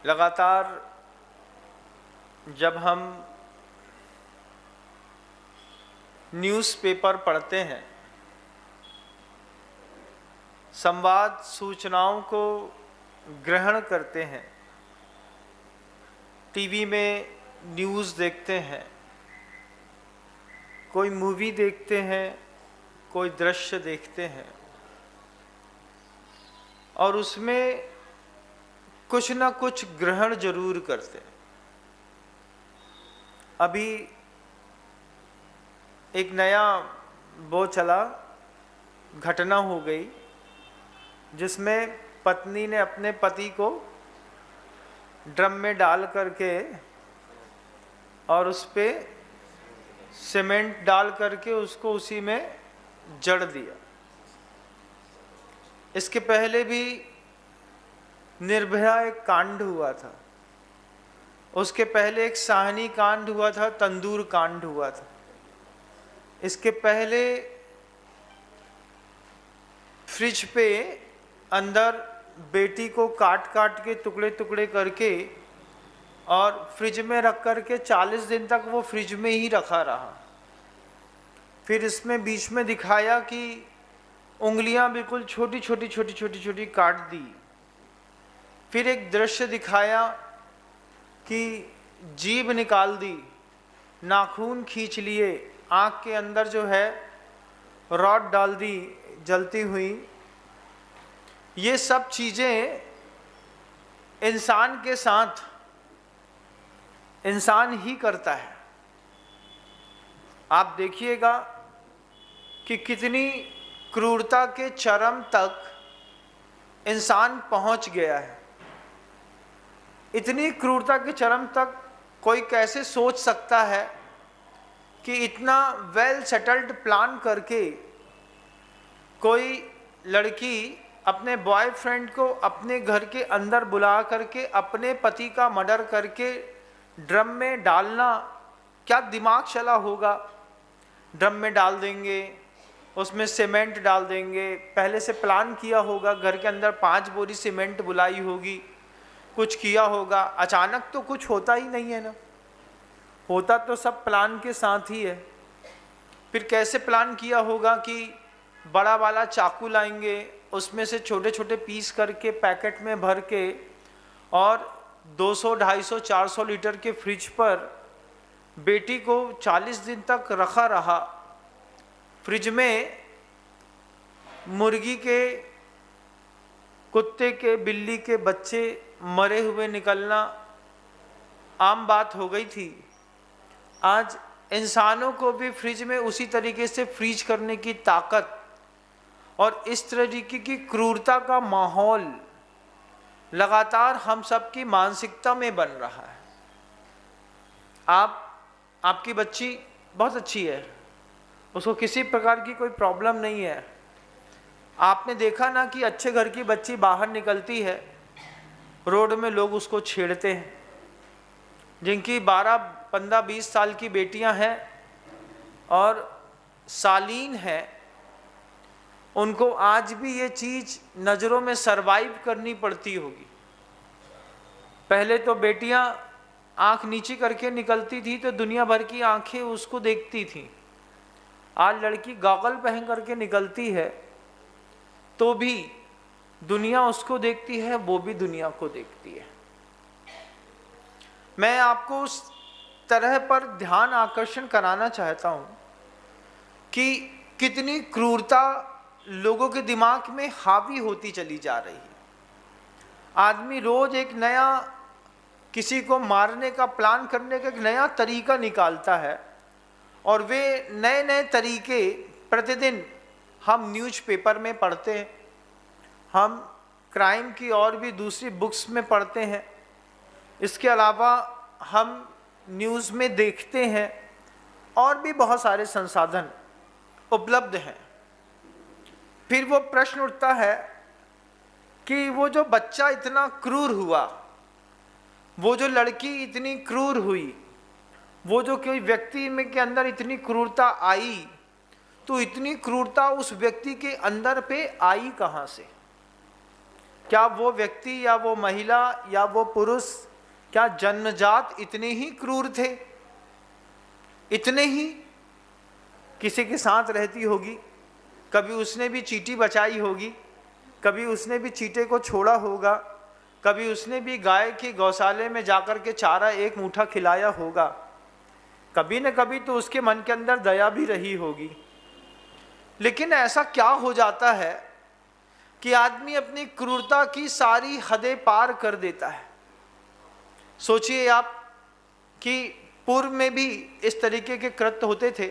लगातार जब हम न्यूज़पेपर पढ़ते हैं, संवाद सूचनाओं को ग्रहण करते हैं, टीवी में न्यूज़ देखते हैं, कोई मूवी देखते हैं, कोई दृश्य देखते हैं और उसमें कुछ ना कुछ ग्रहण जरूर करते हैं। अभी एक नया वो चला, घटना हो गई जिसमें पत्नी ने अपने पति को ड्रम में डाल करके और उस पे सीमेंट डाल करके उसको उसी में जड़ दिया। इसके पहले भी निर्भया एक कांड हुआ था, उसके पहले एक साहनी कांड हुआ था, तंदूर कांड हुआ था। इसके पहले फ्रिज पे अंदर बेटी को काट काट के टुकड़े टुकड़े करके और फ्रिज में रख करके 40 दिन तक वो फ्रिज में ही रखा रहा। फिर इसमें बीच में दिखाया कि उंगलियां बिल्कुल छोटी छोटी छोटी छोटी छोटी काट दी। फिर एक दृश्य दिखाया कि जीभ निकाल दी, नाखून खींच लिए, आँख के अंदर जो है रॉड डाल दी जलती हुई। ये सब चीज़ें इंसान के साथ इंसान ही करता है। आप देखिएगा कि कितनी क्रूरता के चरम तक इंसान पहुंच गया है। इतनी क्रूरता के चरम तक कोई कैसे सोच सकता है कि इतना वेल सेटल्ड प्लान करके कोई लड़की अपने बॉयफ्रेंड को अपने घर के अंदर बुला करके अपने पति का मर्डर करके ड्रम में डालना, क्या दिमाग चला होगा। ड्रम में डाल देंगे, उसमें सीमेंट डाल देंगे, पहले से प्लान किया होगा, घर के अंदर 5 बोरी सीमेंट बुलाई होगी, कुछ किया होगा। अचानक तो कुछ होता ही नहीं है ना, होता तो सब प्लान के साथ ही है। फिर कैसे प्लान किया होगा कि बड़ा वाला चाकू लाएंगे, उसमें से छोटे छोटे पीस करके पैकेट में भर के और 200, 250, 400 लीटर के फ्रिज पर बेटी को 40 दिन तक रखा रहा। फ्रिज में मुर्गी के, कुत्ते के, बिल्ली के बच्चे मरे हुए निकलना आम बात हो गई थी। आज इंसानों को भी फ्रिज में उसी तरीके से फ्रीज करने की ताकत और इस तरीके की क्रूरता का माहौल लगातार हम सबकी मानसिकता में बन रहा है। आपकी बच्ची बहुत अच्छी है, उसको किसी प्रकार की कोई प्रॉब्लम नहीं है। आपने देखा ना कि अच्छे घर की बच्ची बाहर निकलती है, रोड में लोग उसको छेड़ते हैं। जिनकी 12, 15, 20 साल की बेटियां हैं और सालीन हैं, उनको आज भी ये चीज़ नज़रों में सरवाइव करनी पड़ती होगी। पहले तो बेटियां आंख नीची करके निकलती थी तो दुनिया भर की आंखें उसको देखती थीं। आज लड़की गॉगल पहन करके निकलती है तो भी दुनिया उसको देखती है, वो भी दुनिया को देखती है। मैं आपको उस तरह पर ध्यान आकर्षण कराना चाहता हूं कि कितनी क्रूरता लोगों के दिमाग में हावी होती चली जा रही है। आदमी रोज एक नया, किसी को मारने का प्लान करने का एक नया तरीका निकालता है और वे नए नए तरीके प्रतिदिन हम न्यूज़पेपर में पढ़ते हैं, हम क्राइम की और भी दूसरी बुक्स में पढ़ते हैं। इसके अलावा हम न्यूज़ में देखते हैं और भी बहुत सारे संसाधन उपलब्ध हैं। फिर वो प्रश्न उठता है कि वो जो बच्चा इतना क्रूर हुआ, वो जो लड़की इतनी क्रूर हुई, वो जो कोई व्यक्ति में के अंदर इतनी क्रूरता आई, तो इतनी क्रूरता उस व्यक्ति के अंदर पे आई कहाँ से? क्या वो व्यक्ति या वो महिला या वो पुरुष क्या जन्मजात इतने ही क्रूर थे? इतने ही? किसी के साथ रहती होगी, कभी उसने भी चींटी बचाई होगी, कभी उसने भी चींटे को छोड़ा होगा, कभी उसने भी गाय की गौशाले में जाकर के चारा एक मुट्ठा खिलाया होगा, कभी न कभी तो उसके मन के अंदर दया भी रही होगी। लेकिन ऐसा क्या हो जाता है कि आदमी अपनी क्रूरता की सारी हदें पार कर देता है? सोचिए आप कि पूर्व में भी इस तरीके के कृत्य होते थे,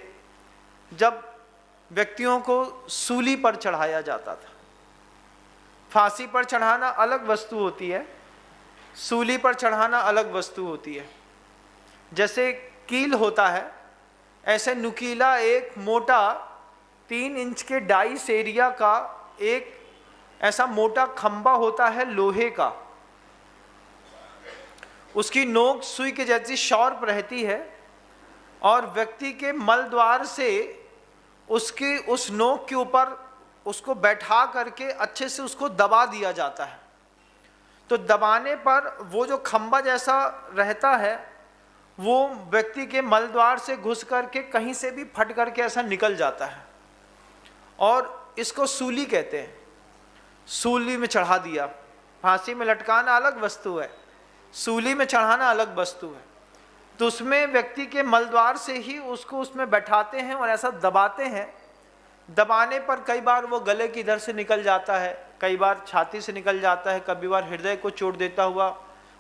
जब व्यक्तियों को सूली पर चढ़ाया जाता था। फांसी पर चढ़ाना अलग वस्तु होती है, सूली पर चढ़ाना अलग वस्तु होती है। जैसे कील होता है, ऐसे नुकीला एक मोटा 3 इंच के डाइस एरिया का एक ऐसा मोटा खंबा होता है लोहे का। उसकी नोक सुई के जैसी शार्प रहती है और व्यक्ति के मल द्वार से उसके उस नोक के ऊपर उसको बैठा करके अच्छे से उसको दबा दिया जाता है। तो दबाने पर वो जो खंबा जैसा रहता है वो व्यक्ति के मल द्वार से घुस करके कहीं से भी फट करके ऐसा निकल जाता है, और इसको सूली कहते हैं। सूली में चढ़ा दिया। फांसी में लटकाना अलग वस्तु है, सूली में चढ़ाना अलग वस्तु है। तो उसमें व्यक्ति के मलद्वार से ही उसको उसमें बैठाते हैं और ऐसा दबाते हैं। दबाने पर कई बार वो गले की इधर से निकल जाता है, कई बार छाती से निकल जाता है, कभी बार हृदय को चोट देता हुआ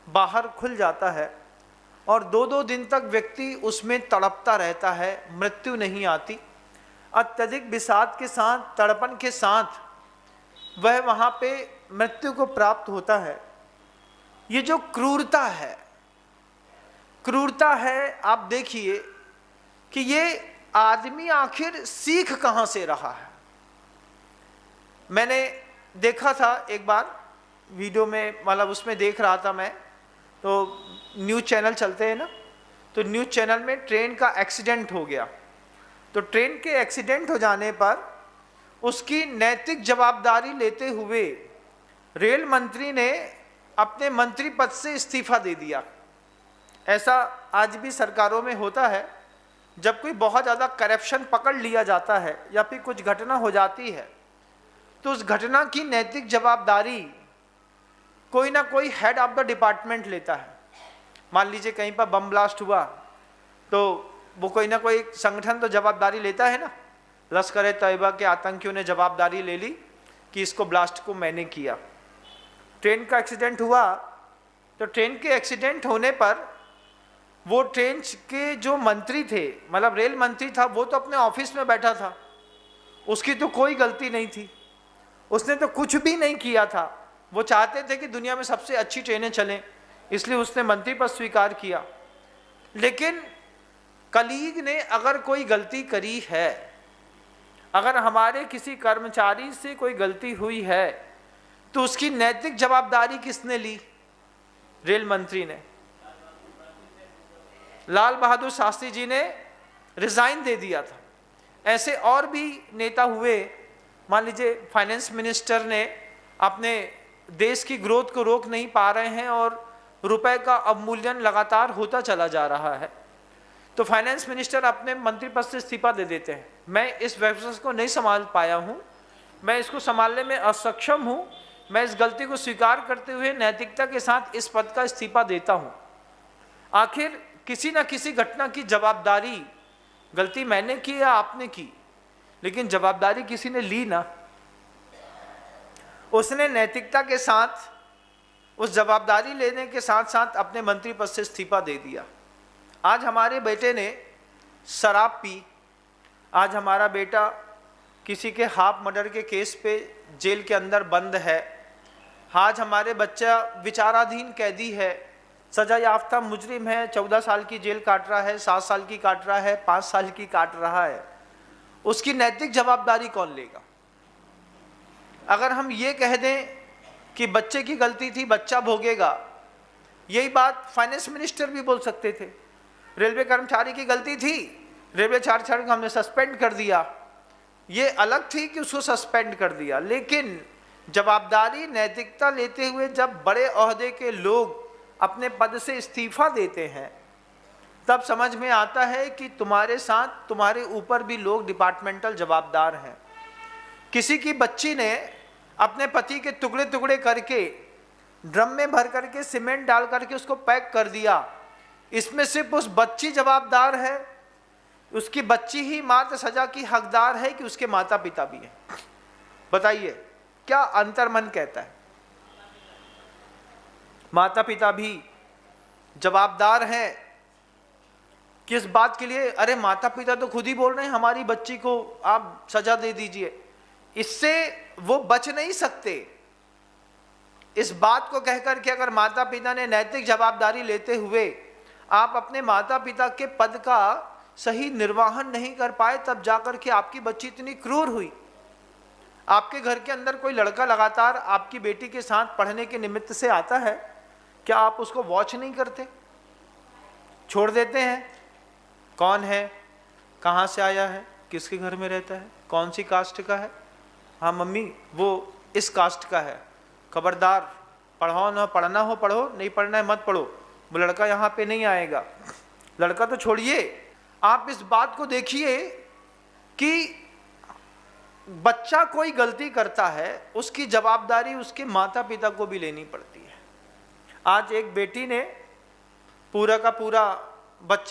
बाहर खुल जाता है, और 2-2 दिन तक व्यक्ति उसमें तड़पता रहता है, मृत्यु नहीं आती। अत्यधिक विषाद के साथ, तड़पन के साथ वह वहाँ पे मृत्यु को प्राप्त होता है। ये जो क्रूरता है, आप देखिए कि ये आदमी आखिर सीख कहाँ से रहा है। मैंने देखा था एक बार वीडियो में, मतलब उसमें देख रहा था मैं, तो न्यूज़ चैनल चलते हैं ना, तो न्यूज़ चैनल में ट्रेन का एक्सीडेंट हो गया। तो ट्रेन के एक्सीडेंट हो जाने पर उसकी नैतिक जवाबदारी लेते हुए रेल मंत्री ने अपने मंत्री पद से इस्तीफा दे दिया। ऐसा आज भी सरकारों में होता है, जब कोई बहुत ज़्यादा करप्शन पकड़ लिया जाता है या फिर कुछ घटना हो जाती है, तो उस घटना की नैतिक जवाबदारी कोई ना कोई हेड ऑफ द डिपार्टमेंट लेता है। मान लीजिए कहीं पर बम ब्लास्ट हुआ, तो वो कोई ना कोई संगठन तो जवाबदारी लेता है ना। लश्कर-ए-तैयबा के आतंकियों ने जवाबदारी ले ली कि इसको ब्लास्ट को मैंने किया। ट्रेन का एक्सीडेंट हुआ, तो ट्रेन के एक्सीडेंट होने पर वो ट्रेन के जो मंत्री थे, मतलब रेल मंत्री था, वो तो अपने ऑफिस में बैठा था, उसकी तो कोई गलती नहीं थी, उसने तो कुछ भी नहीं किया था। वो चाहते थे कि दुनिया में सबसे अच्छी ट्रेनें चलें, इसलिए उसने मंत्री पद स्वीकार किया। लेकिन कलीग ने अगर कोई गलती करी है, अगर हमारे किसी कर्मचारी से कोई गलती हुई है, तो उसकी नैतिक जवाबदारी किसने ली? रेल मंत्री ने। लाल बहादुर शास्त्री जी ने रिजाइन दे दिया था। ऐसे और भी नेता हुए। मान लीजिए फाइनेंस मिनिस्टर ने अपने देश की ग्रोथ को रोक नहीं पा रहे हैं और रुपए का अवमूल्यन लगातार होता चला जा रहा है, तो फाइनेंस मिनिस्टर अपने मंत्री पद से इस्तीफा दे देते हैं। मैं इस व्यवसाय को नहीं संभाल पाया हूँ, मैं इसको संभालने में असक्षम हूँ, मैं इस गलती को स्वीकार करते हुए नैतिकता के साथ इस पद का इस्तीफा देता हूँ। आखिर किसी न किसी घटना की जवाबदारी, गलती मैंने की या आपने की, लेकिन जवाबदारी किसी ने ली ना। उसने नैतिकता के साथ, उस जवाबदारी लेने के साथ साथ अपने मंत्री पद से इस्तीफा दे दिया। आज हमारे बेटे ने शराब पी, आज हमारा बेटा किसी के हाफ मर्डर के केस पे जेल के अंदर बंद है, आज हमारे बच्चा विचाराधीन कैदी है, सजा याफ्ता मुजरिम है, 14 साल की जेल काट रहा है, 7 साल की काट रहा है, 5 साल की काट रहा है। उसकी नैतिक जवाबदारी कौन लेगा? अगर हम ये कह दें कि बच्चे की गलती थी, बच्चा भोगेगा, यही बात फाइनेंस मिनिस्टर भी बोल सकते थे। रेलवे कर्मचारी की गलती थी, रेलवे चार्जर को हमने सस्पेंड कर दिया, ये अलग थी कि उसको सस्पेंड कर दिया, लेकिन जवाबदारी नैतिकता लेते हुए जब बड़े ओहदे के लोग अपने पद से इस्तीफा देते हैं, तब समझ में आता है कि तुम्हारे साथ, तुम्हारे ऊपर भी लोग डिपार्टमेंटल जवाबदार हैं। किसी की बच्ची ने अपने पति के टुकड़े टुकड़े करके ड्रम में भर करके सीमेंट डाल करके उसको पैक कर दिया, इसमें सिर्फ उस बच्ची जवाबदार है? उसकी बच्ची ही मात्र सजा की हकदार है कि उसके माता पिता भी हैं? बताइए क्या अंतर मन कहता है? माता पिता भी जवाबदार हैं किस बात के लिए? अरे माता पिता तो खुद ही बोल रहे हैं हमारी बच्ची को आप सजा दे दीजिए, इससे वो बच नहीं सकते। इस बात को कहकर के अगर माता पिता ने नैतिक जवाबदारी लेते हुए आप अपने माता पिता के पद का सही निर्वहन नहीं कर पाए, तब जाकर के आपकी बच्ची इतनी क्रूर हुई। आपके घर के अंदर कोई लड़का लगातार आपकी बेटी के साथ पढ़ने के निमित्त से आता है, क्या आप उसको वॉच नहीं करते? छोड़ देते हैं? कौन है, कहाँ से आया है, किसके घर में रहता है, कौन सी कास्ट का है? हाँ मम्मी वो इस कास्ट का है, खबरदार, पढ़ाओ ना, पढ़ना हो पढ़ो, नहीं पढ़ना है मत पढ़ो, वो लड़का यहाँ पे नहीं आएगा। लड़का तो छोड़िए, आप इस बात को देखिए कि बच्चा कोई गलती करता है, उसकी जवाबदारी उसके माता पिता को भी लेनी पड़ती है। आज एक बेटी ने पूरा का पूरा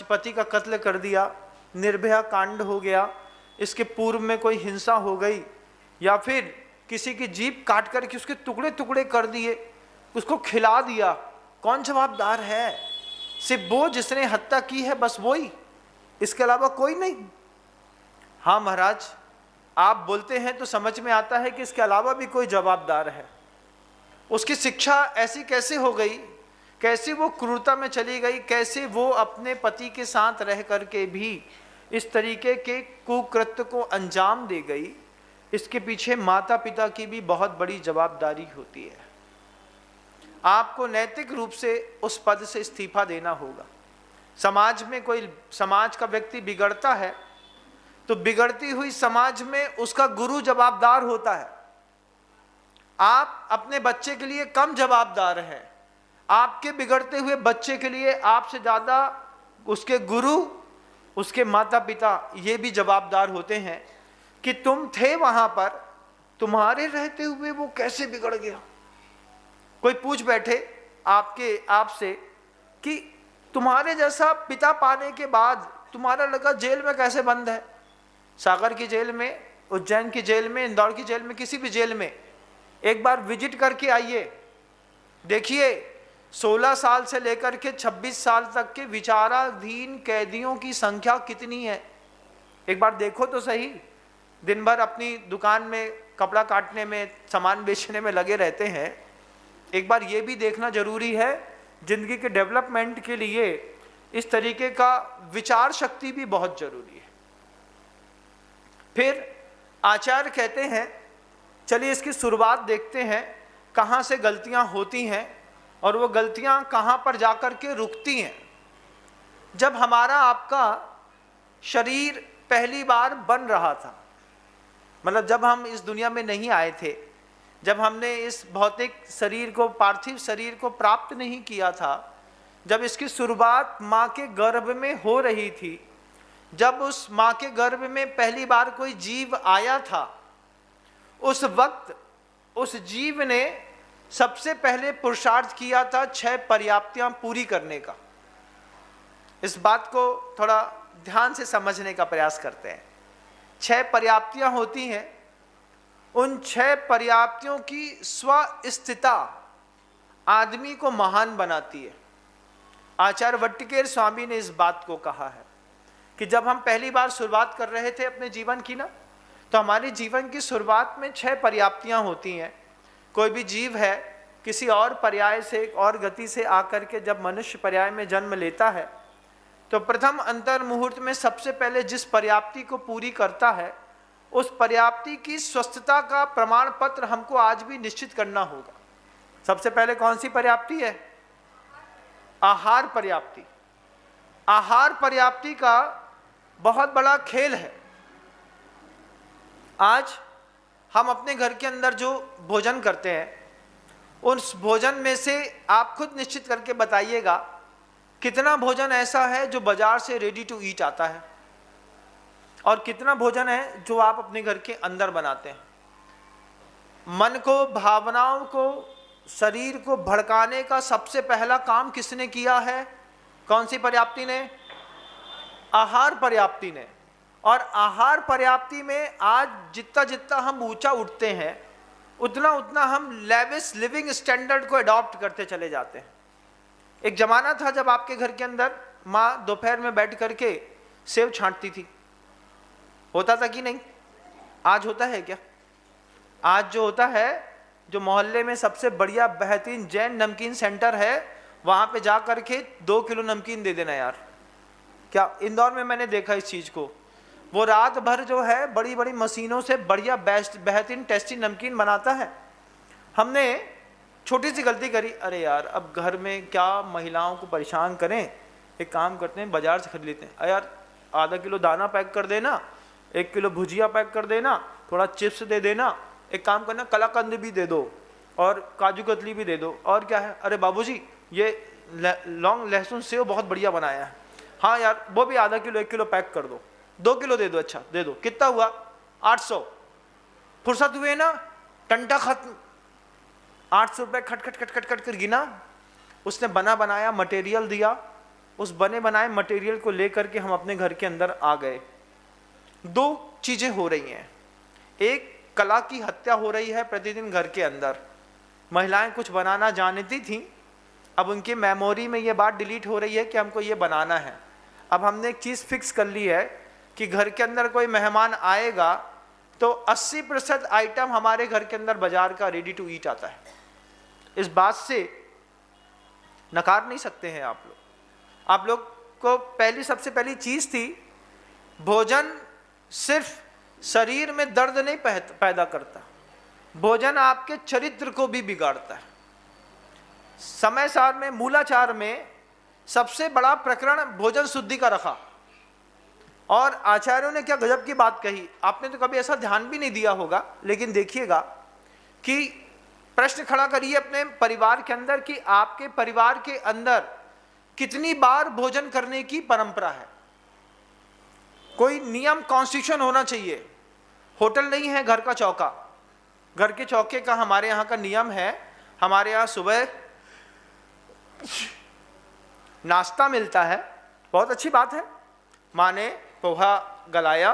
पति का कत्ल कर दिया, निर्भया कांड हो गया, इसके पूर्व में कोई हिंसा हो गई, या फिर किसी की जीभ काट करके उसके टुकड़े टुकड़े कर दिए, उसको खिला दिया, कौन जवाबदार है? सिर्फ वो जिसने हत्या की है, बस वो ही, इसके अलावा कोई नहीं। हाँ महाराज, आप बोलते हैं तो समझ में आता है कि इसके अलावा भी कोई जवाबदार है। उसकी शिक्षा ऐसी कैसे हो गई, कैसे वो क्रूरता में चली गई, कैसे वो अपने पति के साथ रह करके भी इस तरीके के कुकृत्य को अंजाम दे गई? इसके पीछे माता पिता की भी बहुत बड़ी जवाबदारी होती है। आपको नैतिक रूप से उस पद से इस्तीफा देना होगा। समाज में कोई, समाज का व्यक्ति बिगड़ता है तो बिगड़ती हुई समाज में उसका गुरु जवाबदार होता है। आप अपने बच्चे के लिए कम जवाबदार हैं, आपके बिगड़ते हुए बच्चे के लिए आपसे ज़्यादा उसके गुरु, उसके माता पिता ये भी जवाबदार होते हैं कि तुम थे वहाँ पर, तुम्हारे रहते हुए वो कैसे बिगड़ गया। कोई पूछ बैठे आपसे कि तुम्हारे जैसा पिता पाने के बाद तुम्हारा लड़का जेल में कैसे बंद है? सागर की जेल में, उज्जैन की जेल में, इंदौर की जेल में, किसी भी जेल में एक बार विजिट करके आइए, देखिए 16 साल से लेकर के 26 साल तक के विचाराधीन कैदियों की संख्या कितनी है। एक बार देखो तो सही। दिन भर अपनी दुकान में कपड़ा काटने में, सामान बेचने में लगे रहते हैं। एक बार ये भी देखना जरूरी है, जिंदगी के डेवलपमेंट के लिए इस तरीके का विचार शक्ति भी बहुत जरूरी है। फिर आचार्य कहते हैं, चलिए इसकी शुरुआत देखते हैं, कहाँ से गलतियाँ होती हैं और वो गलतियाँ कहाँ पर जाकर के रुकती हैं। जब हमारा आपका शरीर पहली बार बन रहा था, मतलब जब हम इस दुनिया में नहीं आए थे, जब हमने इस भौतिक शरीर को, पार्थिव शरीर को प्राप्त नहीं किया था, जब इसकी शुरुआत माँ के गर्भ में हो रही थी, जब उस माँ के गर्भ में पहली बार कोई जीव आया था, उस वक्त उस जीव ने सबसे पहले पुरुषार्थ किया था 6 पर्याप्तियां पूरी करने का। इस बात को थोड़ा ध्यान से समझने का प्रयास करते हैं। 6 पर्याप्तियां होती हैं, उन 6 पर्याप्तियों की स्वस्थिता आदमी को महान बनाती है। आचार्य वट्टिकेर स्वामी ने इस बात को कहा है कि जब हम पहली बार शुरुआत कर रहे थे अपने जीवन की ना, तो हमारे जीवन की शुरुआत में 6 पर्याप्तियां होती हैं। कोई भी जीव है, किसी और पर्याय से और गति से आकर के जब मनुष्य पर्याय में जन्म लेता है, तो प्रथम अंतर मुहूर्त में सबसे पहले जिस पर्याप्ति को पूरी करता है, उस पर्याप्ति की स्वस्थता का प्रमाण पत्र हमको आज भी निश्चित करना होगा। सबसे पहले कौन सी पर्याप्ति है? आहार पर्याप्ति। आहार पर्याप्ति का बहुत बड़ा खेल है। आज हम अपने घर के अंदर जो भोजन करते हैं उस भोजन में से आप खुद निश्चित करके बताइएगा कितना भोजन ऐसा है जो बाजार से रेडी टू ईट आता है और कितना भोजन है जो आप अपने घर के अंदर बनाते हैं। मन को, भावनाओं को, शरीर को भड़काने का सबसे पहला काम किसने किया है? कौन सी पर्याप्ति ने? आहार पर्याप्ति ने। और आहार पर्याप्ति में आज जितना जितना हम ऊंचा उठते हैं उतना उतना हम लेविश लिविंग स्टैंडर्ड को अडॉप्ट करते चले जाते हैं। एक जमाना था जब आपके घर के अंदर माँ दोपहर में बैठ करके सेव छांटती थी, होता था कि नहीं? आज होता है क्या? आज जो होता है, जो मोहल्ले में सबसे बढ़िया बेहतरीन जैन नमकीन सेंटर है वहां पे जा करके 2 किलो नमकीन दे देना यार। क्या इंदौर में मैंने देखा इस चीज को, वो रात भर जो है बड़ी बड़ी मशीनों से बढ़िया बेस्ट बेहतरीन टेस्टी नमकीन बनाता है। हमने छोटी सी गलती करी, अरे यार अब घर में क्या महिलाओं को परेशान करें, एक काम करते हैं बाजार से खरीद लेते हैं। अरे यार आधा किलो दाना पैक कर देना, 1 किलो भुजिया पैक कर देना, थोड़ा चिप्स दे देना, एक काम करना कलाकंद भी दे दो और काजू कतली भी दे दो, और क्या है, अरे बाबूजी ये लौंग लहसुन सेव बहुत बढ़िया बनाया है, हाँ यार वो भी आधा किलो 1 किलो पैक कर दो, 2 किलो दे दो, अच्छा दे दो, कितना हुआ? 800। फुर्सत हुए ना, टंटा खत्म। 800 रुपये खट खट खट खट खट कर गिना, उसने बना बनाया मटेरियल दिया, उस बने बनाए मटेरियल को लेकर के हम अपने घर के अंदर आ गए। 2 चीजें हो रही हैं, एक कला की हत्या हो रही है प्रतिदिन घर के अंदर। महिलाएं कुछ बनाना जानती थीं, अब उनकी मेमोरी में ये बात डिलीट हो रही है कि हमको ये बनाना है। अब हमने एक चीज़ फिक्स कर ली है कि घर के अंदर कोई मेहमान आएगा तो 80% आइटम हमारे घर के अंदर बाजार का रेडी टू ईट आता है। इस बात से नकार नहीं सकते हैं आप लोग। आप लोग को सबसे पहली चीज़ थी, भोजन सिर्फ शरीर में दर्द नहीं पैदा करता, भोजन आपके चरित्र को भी बिगाड़ता है। समय सार में मूलाचार में सबसे बड़ा प्रकरण भोजन शुद्धि का रखा, और आचार्यों ने क्या गजब की बात कही। आपने तो कभी ऐसा ध्यान भी नहीं दिया होगा, लेकिन देखिएगा कि प्रश्न खड़ा करिए अपने परिवार के अंदर कि आपके परिवार के अंदर कितनी बार भोजन करने की परंपरा है। कोई नियम कॉन्स्टिट्यूशन होना चाहिए। होटल नहीं है घर का चौका, घर के चौके का हमारे यहाँ का नियम है। हमारे यहाँ सुबह नाश्ता मिलता है, बहुत अच्छी बात है। माँ ने पोहा गलाया,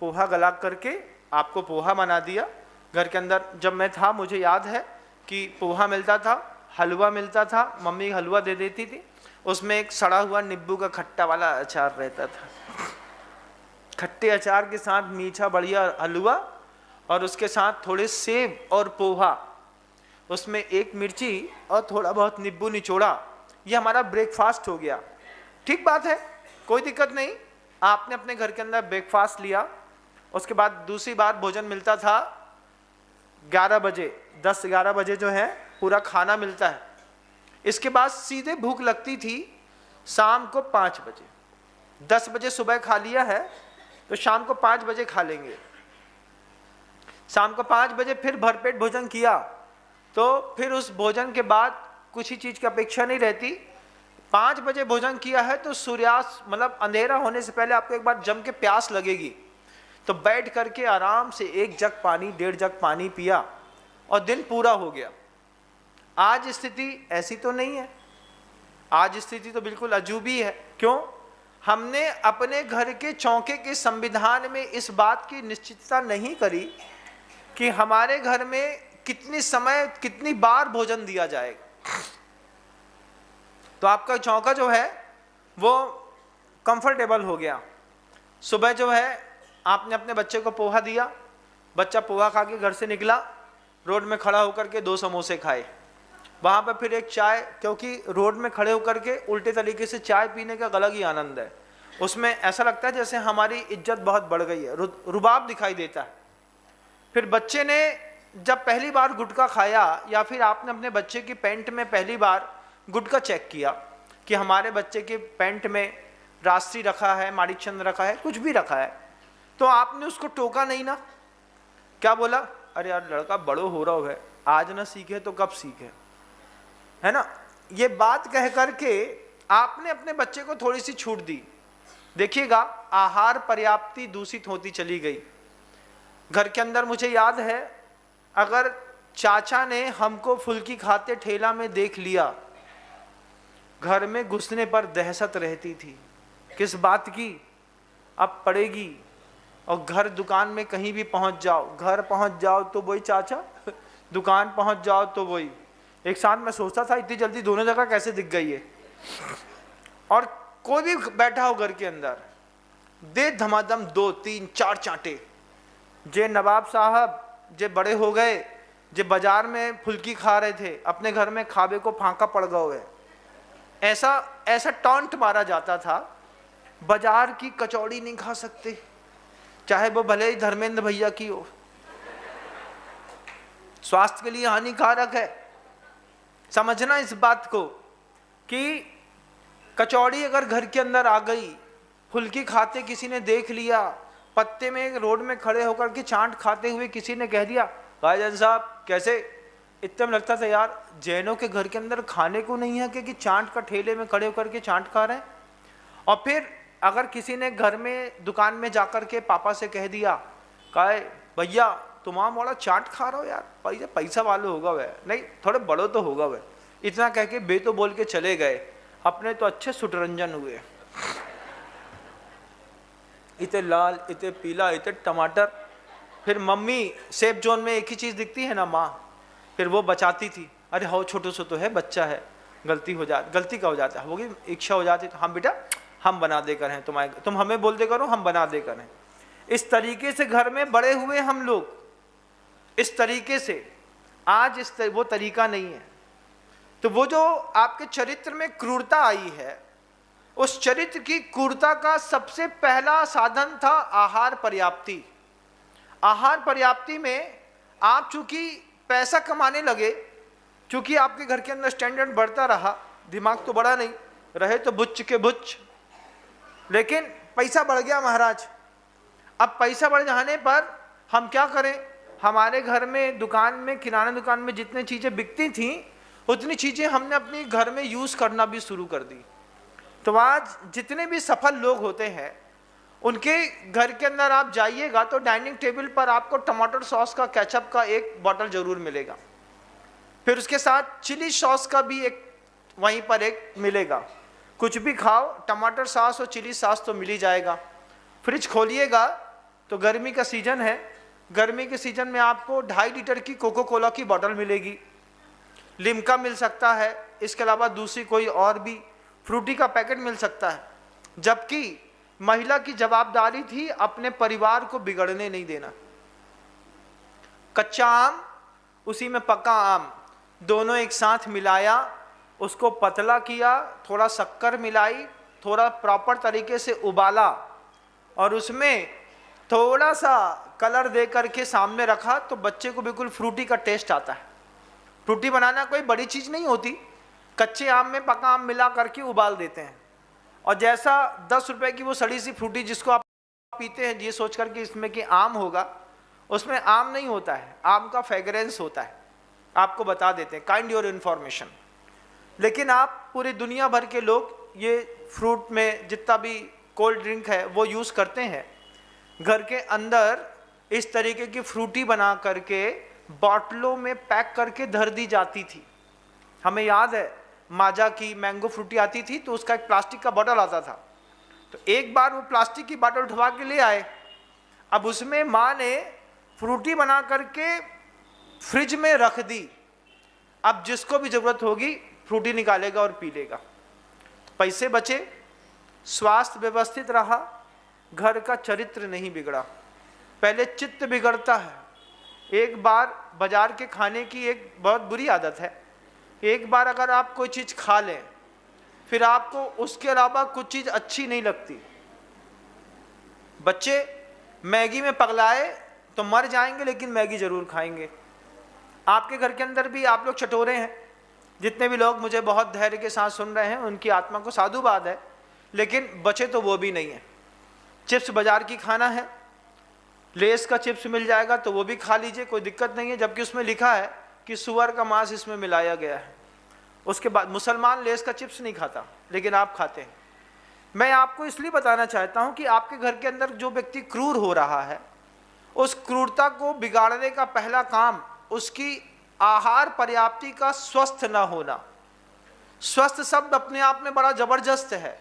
पोहा गला करके आपको पोहा बना दिया। घर के अंदर जब मैं था मुझे याद है कि पोहा मिलता था, हलवा मिलता था, मम्मी हलवा दे देती थी, उसमें एक सड़ा हुआ नींबू का खट्टा वाला अचार रहता था। खट्टे अचार के साथ मीठा बढ़िया हलवा और उसके साथ थोड़े सेब और पोहा, उसमें 1 मिर्ची और थोड़ा बहुत नींबू निचोड़ा, ये हमारा ब्रेकफास्ट हो गया। ठीक बात है, कोई दिक्कत नहीं। आपने अपने घर के अंदर ब्रेकफास्ट लिया, उसके बाद दूसरी बार भोजन मिलता था 11 बजे, 10-11 बजे जो है पूरा खाना मिलता है। इसके बाद सीधे भूख लगती थी शाम को 5 बजे। 10 बजे सुबह खा लिया है तो शाम को 5 बजे खा लेंगे। शाम को 5 बजे फिर भरपेट भोजन किया तो फिर उस भोजन के बाद कुछ ही चीज़ की अपेक्षा नहीं रहती। 5 बजे भोजन किया है तो सूर्यास्त मतलब अंधेरा होने से पहले आपको एक बार जम के प्यास लगेगी, तो बैठ करके आराम से 1 जग पानी 1.5 जग पानी पिया और दिन पूरा हो गया। आज स्थिति ऐसी तो नहीं है, आज स्थिति तो बिल्कुल अजूबी है। क्यों? हमने अपने घर के चौके के संविधान में इस बात की निश्चितता नहीं करी कि हमारे घर में कितनी समय कितनी बार भोजन दिया जाएगा। तो आपका चौका जो है वो कंफर्टेबल हो गया। सुबह जो है आपने अपने बच्चे को पोहा दिया, बच्चा पोहा खा के घर से निकला, रोड में खड़ा होकर के 2 समोसे खाए, वहाँ पर फिर एक चाय, क्योंकि रोड में खड़े होकर के उल्टे तरीके से चाय पीने का अलग ही आनंद है। उसमें ऐसा लगता है जैसे हमारी इज्जत बहुत बढ़ गई है, रुबाब दिखाई देता है। फिर बच्चे ने जब पहली बार गुटखा खाया या फिर आपने अपने बच्चे की पैंट में पहली बार गुटखा चेक किया कि हमारे बच्चे के पैंट में राष्ट्रीय रखा है, माणिक चंद रखा है, कुछ भी रखा है, तो आपने उसको टोका नहीं ना। क्या बोला? अरे यार लड़का बड़ो हो रहा है, आज ना सीखे तो कब सीखे, है ना। ये बात कह करके आपने अपने बच्चे को थोड़ी सी छूट दी। देखिएगा आहार पर्याप्ति दूषित होती चली गई। घर के अंदर मुझे याद है, अगर चाचा ने हमको फुल्की खाते ठेला में देख लिया, घर में घुसने पर दहशत रहती थी। किस बात की? अब पड़ेगी। और घर दुकान में कहीं भी पहुंच जाओ, घर पहुंच जाओ तो वही चाचा, दुकान पहुंच जाओ तो वही। एक साथ मैं सोचता था इतनी जल्दी दोनों जगह कैसे दिख गई है। और कोई भी बैठा हो घर के अंदर, दे धमाधम 2 3 4 चांटे। जे नवाब साहब जे बड़े हो गए, जे बाजार में फुल्की खा रहे थे, अपने घर में खाबे को फांका पड़ गए। ऐसा टॉन्ट मारा जाता था, बाजार की कचौड़ी नहीं खा सकते, चाहे वो भले ही धर्मेंद्र भैया की हो, स्वास्थ्य के लिए हानिकारक है। समझना इस बात को कि कचौड़ी अगर घर के अंदर आ गई, फुल्की खाते किसी ने देख लिया, पत्ते में रोड में खड़े होकर के चाट खाते हुए किसी ने कह दिया, भाईजान साहब कैसे, इतने में लगता था यार जैनों के घर के अंदर खाने को नहीं है कि चाट का ठेले में खड़े होकर के चाट खा रहे हैं। और फिर अगर किसी ने घर में दुकान में जाकर के पापा से कह दिया, कहे भैया तुम बड़ा चाट खा रहे हो यार, पैसा वाले होगा वह, नहीं थोड़े बड़ो तो होगा वह, इतना कह के बे तो बोल के चले गए। अपने तो अच्छे सुटरंजन हुए, इतने लाल, इतने पीला, इतने टमाटर। फिर मम्मी सेफ जोन में एक ही चीज़ दिखती है ना, माँ, फिर वो बचाती थी, अरे हो छोटू सो तो है, बच्चा है, गलती का हो जाता है, होगी इच्छा हो जाती तो हम बेटा हम बना दे कर हैं, तुम हमें बोल दे करो हम बना दे कर हैं। इस तरीके से घर में बड़े हुए हम लोग, इस तरीके से। आज वो तरीका नहीं है। तो वो जो आपके चरित्र में क्रूरता आई है, उस चरित्र की क्रूरता का सबसे पहला साधन था आहार पर्याप्ति। आहार पर्याप्ति में आप चूंकि पैसा कमाने लगे, चूंकि आपके घर के अंदर स्टैंडर्ड बढ़ता रहा, दिमाग तो बड़ा नहीं रहे तो बुच्च के बुच्च, लेकिन पैसा बढ़ गया महाराज। अब पैसा बढ़ जाने पर हम क्या करें, हमारे घर में दुकान में, किराना दुकान में जितनी चीज़ें बिकती थीं उतनी चीज़ें हमने अपने घर में यूज़ करना भी शुरू कर दी। तो आज जितने भी सफल लोग होते हैं उनके घर के अंदर आप जाइएगा तो डाइनिंग टेबल पर आपको टमाटर सॉस का, केचप का एक बॉटल जरूर मिलेगा, फिर उसके साथ चिली सॉस का भी एक वहीं पर एक मिलेगा। कुछ भी खाओ, टमाटर सॉस और चिली सॉस तो मिल ही जाएगा। फ्रिज खोलिएगा तो गर्मी का सीजन है, गर्मी के सीजन में आपको 2.5 लीटर की कोको कोला की बोतल मिलेगी, लिम्का मिल सकता है, इसके अलावा दूसरी कोई और भी फ्रूटी का पैकेट मिल सकता है। जबकि महिला की जवाबदारी थी अपने परिवार को बिगड़ने नहीं देना। कच्चा आम उसी में पका आम दोनों एक साथ मिलाया, उसको पतला किया, थोड़ा शक्कर मिलाई, थोड़ा प्रॉपर तरीके से उबाला और उसमें थोड़ा सा कलर दे करके सामने रखा तो बच्चे को बिल्कुल फ्रूटी का टेस्ट आता है। फ्रूटी बनाना कोई बड़ी चीज़ नहीं होती, कच्चे आम में पका आम मिला करके उबाल देते हैं और जैसा 10 रुपए की वो सड़ी सी फ्रूटी जिसको आप पीते हैं ये सोच करके इसमें कि आम होगा, उसमें आम नहीं होता है, आम का फ्रेग्रेंस होता है। आपको बता देते हैं, काइंड योर इन्फॉर्मेशन। लेकिन आप पूरी दुनिया भर के लोग ये फ्रूट में जितना भी कोल्ड ड्रिंक है वो यूज़ करते हैं। घर के अंदर इस तरीके की फ्रूटी बना करके बॉटलों में पैक करके धर दी जाती थी। हमें याद है माजा की मैंगो फ्रूटी आती थी तो उसका एक प्लास्टिक का बॉटल आता था, तो एक बार वो प्लास्टिक की बॉटल उठवा के ले आए। अब उसमें माँ ने फ्रूटी बना करके फ्रिज में रख दी, अब जिसको भी ज़रूरत होगी फ्रूटी निकालेगा और पी लेगा। पैसे बचे, स्वास्थ्य व्यवस्थित रहा, घर का चरित्र नहीं बिगड़ा। पहले चित्त बिगड़ता है। एक बार बाजार के खाने की एक बहुत बुरी आदत है, एक बार अगर आप कोई चीज़ खा लें फिर आपको उसके अलावा कुछ चीज़ अच्छी नहीं लगती। बच्चे मैगी में पगलाए तो मर जाएंगे लेकिन मैगी ज़रूर खाएंगे। आपके घर के अंदर भी आप लोग चटोरे हैं, जितने भी लोग मुझे बहुत धैर्य के साथ सुन रहे हैं उनकी आत्मा को साधुवाद है, लेकिन बचे तो वो भी नहीं है। चिप्स बाज़ार की खाना है, लेस का चिप्स मिल जाएगा तो वो भी खा लीजिए, कोई दिक्कत नहीं है, जबकि उसमें लिखा है कि सुअर का मांस इसमें मिलाया गया है। उसके बाद मुसलमान लेस का चिप्स नहीं खाता, लेकिन आप खाते हैं। मैं आपको इसलिए बताना चाहता हूं कि आपके घर के अंदर जो व्यक्ति क्रूर हो रहा है, उस क्रूरता को बिगाड़ने का पहला काम उसकी आहार पर्याप्ति का स्वस्थ न होना। स्वस्थ शब्द अपने आप में बड़ा जबरदस्त है।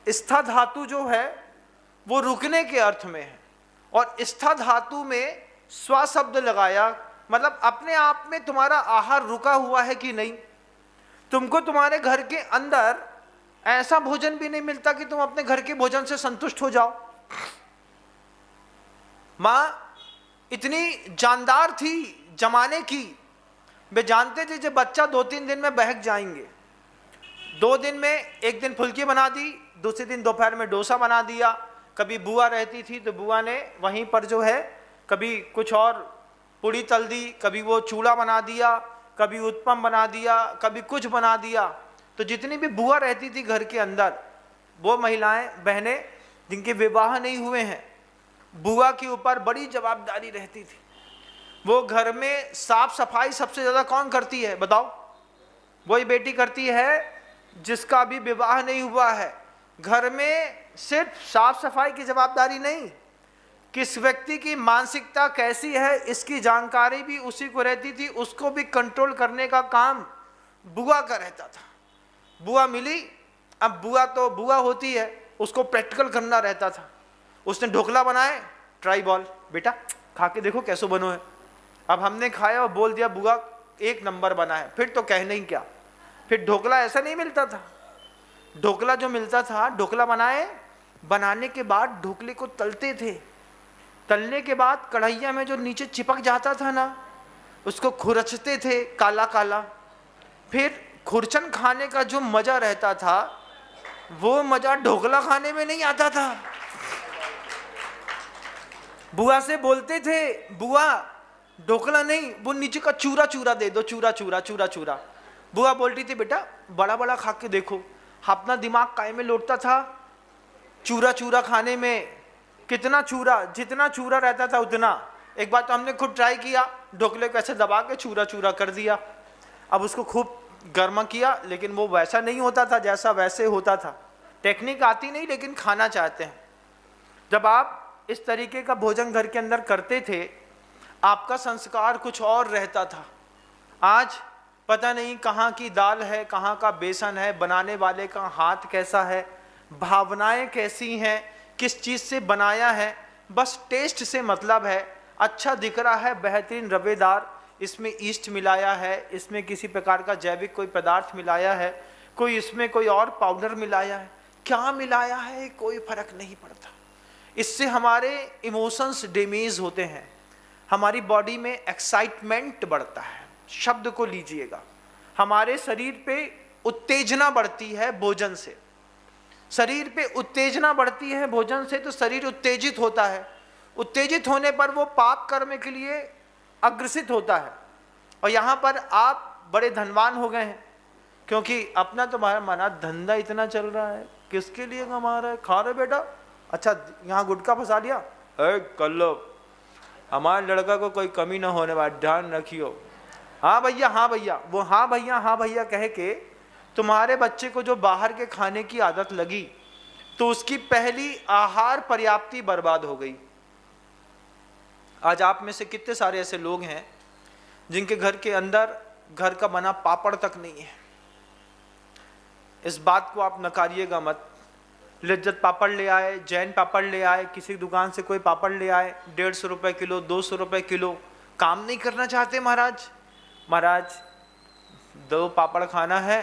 स्था धातु जो है वो रुकने के अर्थ में है, और स्था धातु में स्व शब्द लगाया, मतलब अपने आप में तुम्हारा आहार रुका हुआ है कि नहीं। तुमको तुम्हारे घर के अंदर ऐसा भोजन भी नहीं मिलता कि तुम अपने घर के भोजन से संतुष्ट हो जाओ। मां इतनी जानदार थी जमाने की, वे जानते थे जब बच्चा 2-3 दिन में बहक जाएंगे। 2 दिन में, एक दिन फुल्की बना दी, दूसरे दिन दोपहर में डोसा बना दिया। कभी बुआ रहती थी तो बुआ ने वहीं पर जो है कभी कुछ और पूड़ी तल दी, कभी वो चूड़ा बना दिया, कभी उत्पम बना दिया, कभी कुछ बना दिया। तो जितनी भी बुआ रहती थी घर के अंदर, वो महिलाएं बहनें जिनके विवाह नहीं हुए हैं, बुआ के ऊपर बड़ी जवाबदारी रहती थी। वो घर में साफ सफाई सबसे ज़्यादा कौन करती है बताओ? वही बेटी करती है जिसका भी विवाह नहीं हुआ है। घर में सिर्फ साफ सफाई की जवाबदारी नहीं, किस व्यक्ति की मानसिकता कैसी है इसकी जानकारी भी उसी को रहती थी। उसको भी कंट्रोल करने का काम बुआ का रहता था। बुआ मिली, अब बुआ तो बुआ होती है, उसको प्रैक्टिकल करना रहता था। उसने ढोकला बनाए, ट्राई बॉल, बेटा खा के देखो कैसे बनो है। अब हमने खाया और बोल दिया बुआ 1 नंबर बना है, फिर तो कहने ही क्या। फिर ढोकला ऐसा नहीं मिलता था। ढोकला जो मिलता था, ढोकला बनाने के बाद ढोकले को तलते थे। तलने के बाद कढ़ैया में जो नीचे चिपक जाता था ना, उसको खुरचते थे काला काला। फिर खुरचन खाने का जो मजा रहता था, वो मजा ढोकला खाने में नहीं आता था। बुआ से बोलते थे, बुआ ढोकला नहीं, वो नीचे का चूरा चूरा दे दो, चूरा चूरा चूरा चूरा। बुआ बोलती थी बेटा बड़ा बड़ा खा के देखो। अपना दिमाग काय में लौटता था चूरा चूरा खाने में। कितना चूरा, जितना चूरा रहता था उतना। एक बार तो हमने खुद ट्राई किया, ढोकले को ऐसे दबा के चूरा चूरा कर दिया। अब उसको खूब गर्मा किया, लेकिन वो वैसा नहीं होता था जैसा वैसे होता था। टेक्निक आती नहीं, लेकिन खाना चाहते हैं। जब आप इस तरीके का भोजन घर के अंदर करते थे, आपका संस्कार कुछ और रहता था। आज पता नहीं कहाँ की दाल है, कहाँ का बेसन है, बनाने वाले का हाथ कैसा है, भावनाएं कैसी हैं, किस चीज़ से बनाया है। बस टेस्ट से मतलब है, अच्छा दिख रहा है, बेहतरीन रवेदार, इसमें ईस्ट मिलाया है, इसमें किसी प्रकार का जैविक कोई पदार्थ मिलाया है, कोई इसमें कोई और पाउडर मिलाया है, क्या मिलाया है कोई फर्क नहीं पड़ता। इससे हमारे इमोशंस डैमेज होते हैं, हमारी बॉडी में एक्साइटमेंट बढ़ता है। शब्द को लीजिएगा, हमारे शरीर पे उत्तेजना बढ़ती है भोजन से। शरीर पे उत्तेजना बढ़ती है भोजन से, तो शरीर उत्तेजित होता है। उत्तेजित होने पर वो पाप कर्म के लिए अग्रसित होता है। और यहाँ पर आप बड़े धनवान हो गए हैं, क्योंकि अपना तुम्हारा मना धंधा इतना चल रहा है, किसके लिए कमा रहा है, खा रहे बेटा, अच्छा यहाँ गुटखा फंसा लिया, कर लो, हमारे लड़का को कोई कमी ना होने वाला, ध्यान रखियो। हाँ भैया, हाँ भैया, वो हाँ भैया, हाँ भैया कह के तुम्हारे बच्चे को जो बाहर के खाने की आदत लगी, तो उसकी पहली आहार पर्याप्ति बर्बाद हो गई। आज आप में से कितने सारे ऐसे लोग हैं जिनके घर के अंदर घर का बना पापड़ तक नहीं है। इस बात को आप नकारिएगा मत। लिज्जत पापड़ ले आए, जैन पापड़ ले आए, किसी दुकान से कोई पापड़ ले आए, 150 रुपये किलो, 200 रुपये किलो, काम नहीं करना चाहते महाराज। महाराज 2 पापड़ खाना है,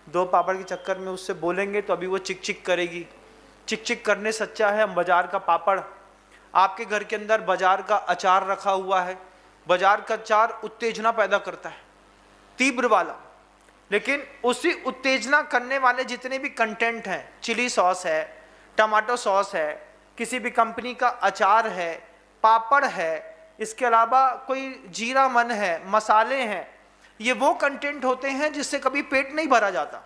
2 पापड़ के चक्कर में उससे बोलेंगे तो अभी वो चिक चिक करेगी। चिक चिक करने से अच्छा है हम बाजार का पापड़। आपके घर के अंदर बाजार का अचार रखा हुआ है, बाजार का अचार उत्तेजना पैदा करता है, तीव्र वाला। लेकिन उसी उत्तेजना करने वाले जितने भी कंटेंट हैं, चिली सॉस है, टमाटो सॉस है, किसी भी कंपनी का अचार है, पापड़ है, इसके अलावा कोई जीरा मन है, मसाले हैं, ये वो कंटेंट होते हैं जिससे कभी पेट नहीं भरा जाता।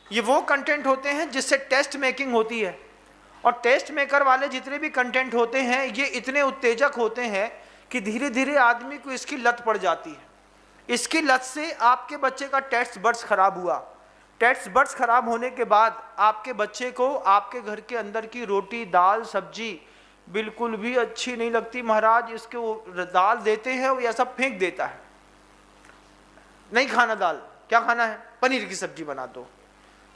ये वो कंटेंट होते हैं जिससे टेस्ट मेकिंग होती है। और टेस्ट मेकर वाले जितने भी कंटेंट होते हैं ये इतने उत्तेजक होते हैं कि धीरे धीरे आदमी को इसकी लत पड़ जाती है। इसकी लत से आपके बच्चे का टेस्ट बड्स खराब हुआ। टेस्ट बड्स खराब होने के बाद आपके बच्चे को आपके घर के अंदर की रोटी दाल सब्जी बिल्कुल भी अच्छी नहीं लगती। महाराज इसको दाल देते हैं वो यह सब फेंक देता है, नहीं खाना दाल, क्या खाना है, पनीर की सब्जी बना दो।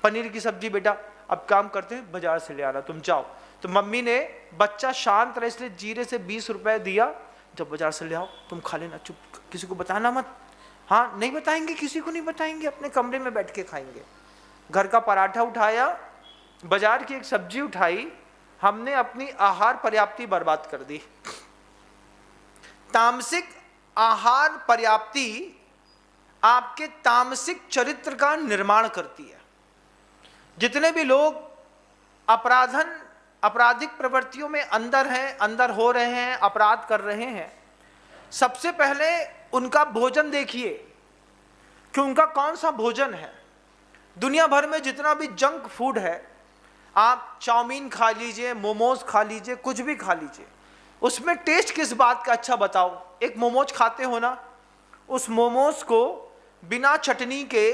पनीर की सब्जी बेटा अब काम करते हैं बाजार से ले आना, तुम जाओ। तो मम्मी ने बच्चा शांत रहे इसलिए जीरे से 20 रुपए दिया, जब बाजार से ले आओ तुम खा लेना, चुप, किसी को बताना मत। हाँ नहीं बताएंगे, किसी को नहीं बताएंगे, अपने कमरे में बैठ के खाएंगे। घर का पराठा उठाया, बाजार की एक सब्जी उठाई, हमने अपनी आहार पर्याप्ति बर्बाद कर दी। तामसिक आहार पर्याप्ति आपके तामसिक चरित्र का निर्माण करती है। जितने भी लोग आपराधिक प्रवृत्तियों में अंदर हो रहे हैं, अपराध कर रहे हैं, सबसे पहले उनका भोजन देखिए कि उनका कौन सा भोजन है। दुनिया भर में जितना भी जंक फूड है, आप चाउमीन खा लीजिए, मोमोज खा लीजिए, कुछ भी खा लीजिए, उसमें टेस्ट किस बात का अच्छा बताओ। एक मोमोज खाते हो ना, उस मोमोज को बिना चटनी के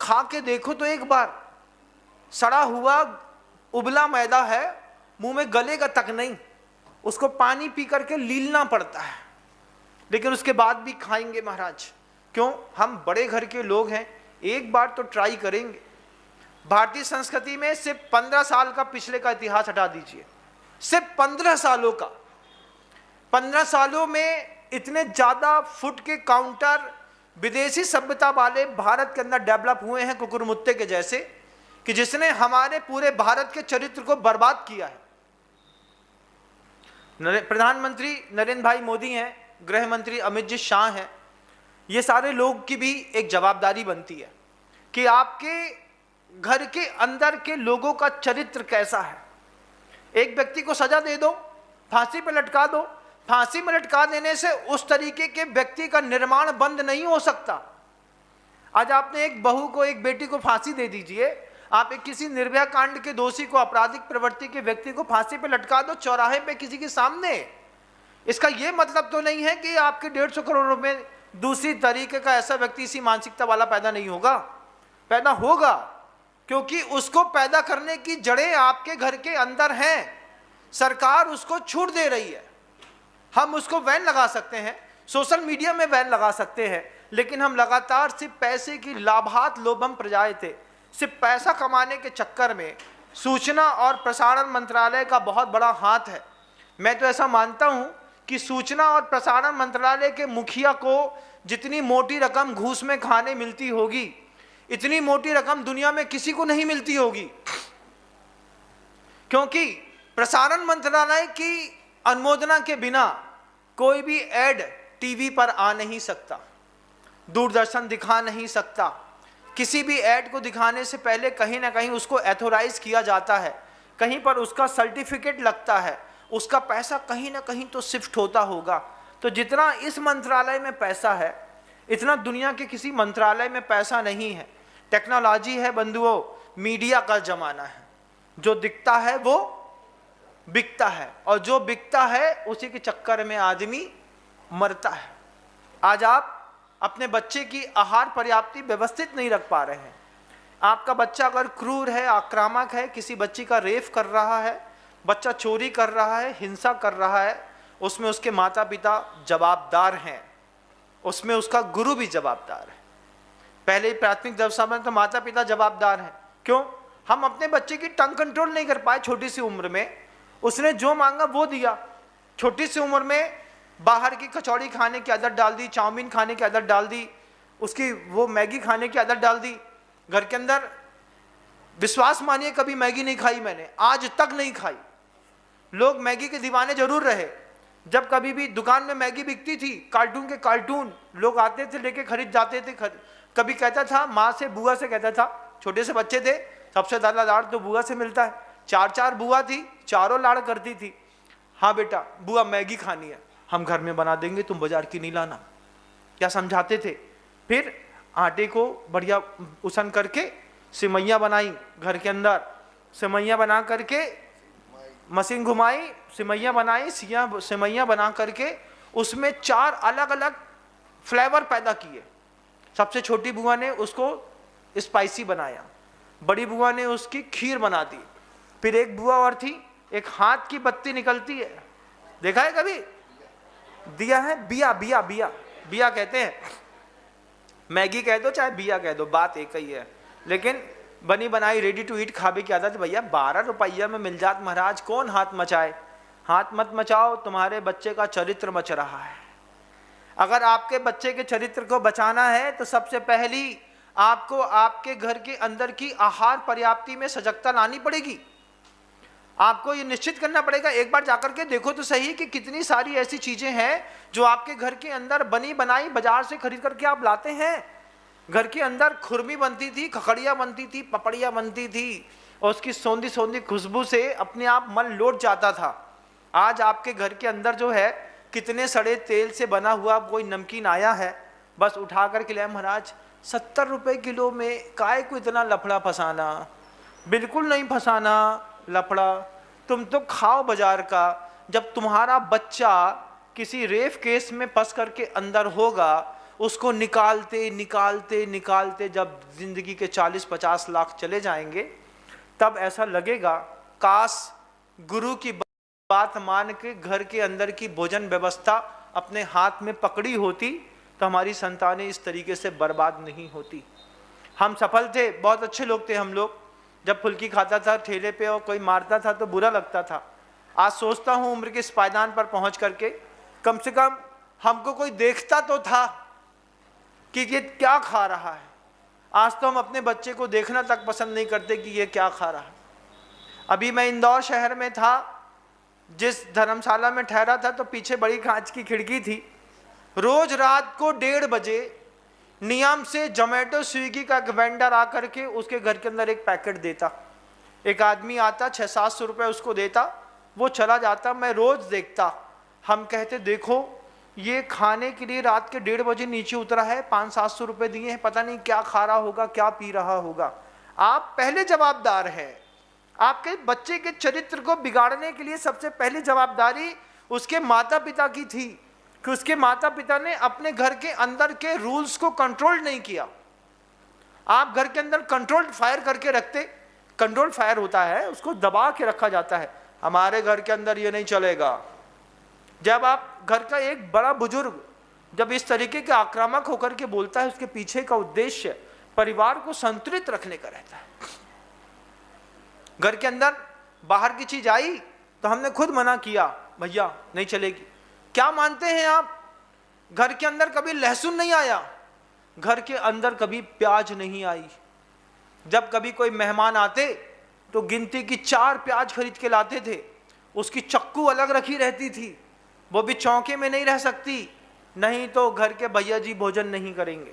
खा के देखो तो एक बार, सड़ा हुआ उबला मैदा है, मुंह में गलेगा तक नहीं, उसको पानी पी करके लीलना पड़ता है, लेकिन उसके बाद भी खाएंगे महाराज। क्यों? हम बड़े घर के लोग हैं, एक बार तो ट्राई करेंगे। भारतीय संस्कृति में सिर्फ 15 साल का पिछले का इतिहास हटा दीजिए, सिर्फ 15 सालों का, 15 सालों में इतने ज्यादा फूड के काउंटर विदेशी सभ्यता वाले भारत के अंदर डेवलप हुए हैं कुकुरमुत्ते के जैसे, कि जिसने हमारे पूरे भारत के चरित्र को बर्बाद किया है। प्रधानमंत्री नरेंद्र भाई मोदी हैं, गृह मंत्री अमित जी शाह हैं, ये सारे लोग की भी एक जवाबदारी बनती है कि आपके घर के अंदर के लोगों का चरित्र कैसा है। एक व्यक्ति को सजा दे दो, फांसी पर लटका दो, फांसी में लटका देने से उस तरीके के व्यक्ति का निर्माण बंद नहीं हो सकता। आज आपने एक बहू को, एक बेटी को फांसी दे दीजिए, आप एक किसी निर्भया कांड के दोषी को, आपराधिक प्रवृत्ति के व्यक्ति को फांसी पे लटका दो चौराहे पे किसी के सामने। इसका यह मतलब तो नहीं है कि आपके 150 करोड़ में दूसरी तरीके का ऐसा व्यक्ति इसी मानसिकता वाला पैदा नहीं होगा, पैदा होगा, क्योंकि उसको पैदा करने की जड़ें आपके घर के अंदर हैं। सरकार उसको छूट दे रही है, हम उसको बैन लगा सकते हैं, सोशल मीडिया में बैन लगा सकते हैं, लेकिन हम लगातार सिर्फ पैसे की लाभात लोभम प्रजाए थे। सिर्फ पैसा कमाने के चक्कर में सूचना और प्रसारण मंत्रालय का बहुत बड़ा हाथ है। मैं तो ऐसा मानता हूं कि सूचना और प्रसारण मंत्रालय के मुखिया को जितनी मोटी रकम घूस में खाने मिलती होगी, इतनी मोटी रकम दुनिया में किसी को नहीं मिलती होगी, क्योंकि प्रसारण मंत्रालय की अनुमोदना के बिना कोई भी एड टीवी पर आ नहीं सकता, दूरदर्शन दिखा नहीं सकता। किसी भी ऐड को दिखाने से पहले कहीं ना कहीं उसको एथोराइज किया जाता है, कहीं पर उसका सर्टिफिकेट लगता है, उसका पैसा कहीं ना कहीं तो शिफ्ट होता होगा। तो जितना इस मंत्रालय में पैसा है, इतना दुनिया के किसी मंत्रालय में पैसा नहीं है। टेक्नोलॉजी है बंधुओं, मीडिया का जमाना है, जो दिखता है वो बिकता है, और जो बिकता है उसी के चक्कर में आदमी मरता है। आज आप अपने बच्चे की आहार पर्याप्ति व्यवस्थित नहीं रख पा रहे हैं। आपका बच्चा अगर क्रूर है, आक्रामक है, किसी बच्ची का रेप कर रहा है, बच्चा चोरी कर रहा है, हिंसा कर रहा है, उसमें उसके माता पिता जवाबदार हैं, उसमें उसका गुरु भी जवाबदार है। पहले ही प्राथमिक दशा में तो माता पिता जवाबदार हैं। क्यों? हम अपने बच्चे की टंग कंट्रोल नहीं कर पाए छोटी सी उम्र में, उसने जो मांगा वो दिया। छोटी सी उम्र में बाहर की कचौड़ी खाने की आदत डाल दी, चाउमीन खाने की आदत डाल दी, उसकी वो मैगी खाने की आदत डाल दी। घर के अंदर विश्वास मानिए कभी मैगी नहीं खाई मैंने, आज तक नहीं खाई। लोग मैगी के दीवाने जरूर रहे। जब कभी भी दुकान में मैगी बिकती थी, कार्टून के कार्टून लोग आते थे लेके खरीद जाते थे। कभी कहता था माँ से, बुआ से कहता था, छोटे से बच्चे थे, सबसे ज़्यादा लाड़ तो बुआ से मिलता है। 4 बुआ थी, चारों लाड़ करती थी। हाँ बेटा बुआ मैगी खानी है, हम घर में बना देंगे, तुम बाजार की नहीं लाना। क्या समझाते थे। फिर आटे को बढ़िया उसन करके सिमैया बनाई घर के अंदर, सिमैया बना करके मशीन घुमाई, सिमैया बनाई, सिमैया बना करके उसमें 4 अलग अलग फ्लेवर पैदा किए। सबसे छोटी बुआ ने उसको स्पाइसी बनाया, बड़ी बुआ ने उसकी खीर बना दी, फिर एक बुआ और थी, एक हाथ की बत्ती निकलती है, देखा है कभी? दिया है, बिया बिया बिया बिया कहते हैं, मैगी कह दो चाहे बिया कह दो, बात एक ही है। लेकिन बनी बनाई रेडी टू ईट खाबे की आदत भैया, 12 रुपया में मिल जात महाराज, कौन हाथ मचाए? हाथ मत मचाओ, तुम्हारे बच्चे का चरित्र मच रहा है। अगर आपके बच्चे के चरित्र को बचाना है तो सबसे पहली आपको आपके घर के अंदर की आहार पर्याप्ति में सजगता लानी पड़ेगी। आपको ये निश्चित करना पड़ेगा, एक बार जाकर के देखो तो सही कि कितनी सारी ऐसी चीजें हैं जो आपके घर के अंदर बनी बनाई बाजार से खरीद करके आप लाते हैं। घर के अंदर खुरमी बनती थी, खखड़िया बनती थी, पपड़िया बनती थी, और उसकी सौंधी सौंधी खुशबू से अपने आप मन लौट जाता था। आज आपके घर के अंदर जो है कितने सड़े तेल से बना हुआ कोई नमकीन आया है, बस उठा कर के लाए महाराज 70 रुपये किलो में, काय को इतना लफड़ा फंसाना? बिल्कुल नहीं फंसाना लफड़ा, तुम तो खाओ बाजार का। जब तुम्हारा बच्चा किसी रेप केस में फंस करके अंदर होगा, उसको निकालते निकालते निकालते जब जिंदगी के 40-50 लाख चले जाएंगे, तब ऐसा लगेगा काश गुरु की बात मान के घर के अंदर की भोजन व्यवस्था अपने हाथ में पकड़ी होती तो हमारी संतानें इस तरीके से बर्बाद नहीं होती। हम सफल थे, बहुत अच्छे लोग थे हम लोग। जब फुल्की खाता था ठेले पे और कोई मारता था तो बुरा लगता था। आज सोचता हूँ उम्र के इस पायदान पर पहुँच करके कम से कम हमको कोई देखता तो था कि ये क्या खा रहा है। आज तो हम अपने बच्चे को देखना तक पसंद नहीं करते कि ये क्या खा रहा है। अभी मैं इंदौर शहर में था, जिस धर्मशाला में ठहरा था तो पीछे बड़ी कांच की खिड़की थी। रोज रात को 1:30 बजे नियम से जोमेटो स्विगी का एक वेंडर आकर के उसके घर के अंदर एक पैकेट देता। एक आदमी आता, 600-700 रुपये उसको देता, वो चला जाता। मैं रोज देखता। हम कहते देखो ये खाने के लिए रात के 1:30 बजे नीचे उतरा है, 500-700 रुपये दिए हैं, पता नहीं क्या खा रहा होगा, क्या पी रहा होगा। आप पहले जवाबदार हैं। आपके बच्चे के चरित्र को बिगाड़ने के लिए सबसे पहली जवाबदारी उसके माता पिता की थी कि उसके माता पिता ने अपने घर के अंदर के रूल्स को कंट्रोल नहीं किया। आप घर के अंदर कंट्रोल्ड फायर करके रखते, कंट्रोल्ड फायर होता है, उसको दबा के रखा जाता है, हमारे घर के अंदर ये नहीं चलेगा। जब आप घर का एक बड़ा बुजुर्ग जब इस तरीके के आक्रामक होकर के बोलता है, उसके पीछे का उद्देश्य परिवार को संतुलित रखने का रहता है। घर के अंदर बाहर की चीज आई तो हमने खुद मना किया, भैया नहीं चलेगी। क्या मानते हैं आप? घर के अंदर कभी लहसुन नहीं आया, घर के अंदर कभी प्याज नहीं आई। जब कभी कोई मेहमान आते तो गिनती की 4 प्याज खरीद के लाते थे। उसकी चक्कू अलग रखी रहती थी, वो भी चौके में नहीं रह सकती, नहीं तो घर के भैया जी भोजन नहीं करेंगे।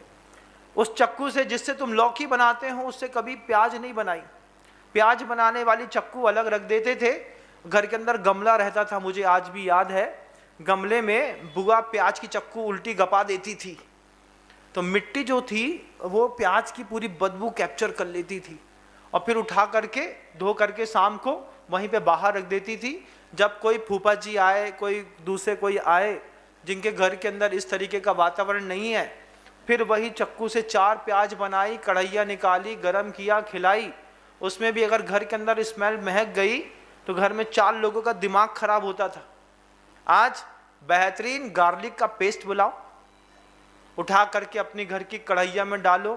उस चक्कू से जिससे तुम लौकी बनाते हो उससे कभी प्याज नहीं बनाई। प्याज बनाने वाली चक्कू अलग रख देते थे। घर के अंदर गमला रहता था, मुझे आज भी याद है, गमले में बुआ प्याज की चक्कू उल्टी गपा देती थी तो मिट्टी जो थी वो प्याज की पूरी बदबू कैप्चर कर लेती थी और फिर उठा करके धो करके शाम को वहीं पे बाहर रख देती थी। जब कोई फूफा जी आए, कोई दूसरे कोई आए जिनके घर के अंदर इस तरीके का वातावरण नहीं है, फिर वही चक्कू से 4 प्याज बनाई, कढ़ैया निकाली, गरम किया, खिलाई। उसमें भी अगर घर के अंदर स्मेल महक गई तो घर में 4 लोगों का दिमाग खराब होता था। आज बेहतरीन गार्लिक का पेस्ट बुलाओ, उठा करके अपनी घर की कढ़ैया में डालो,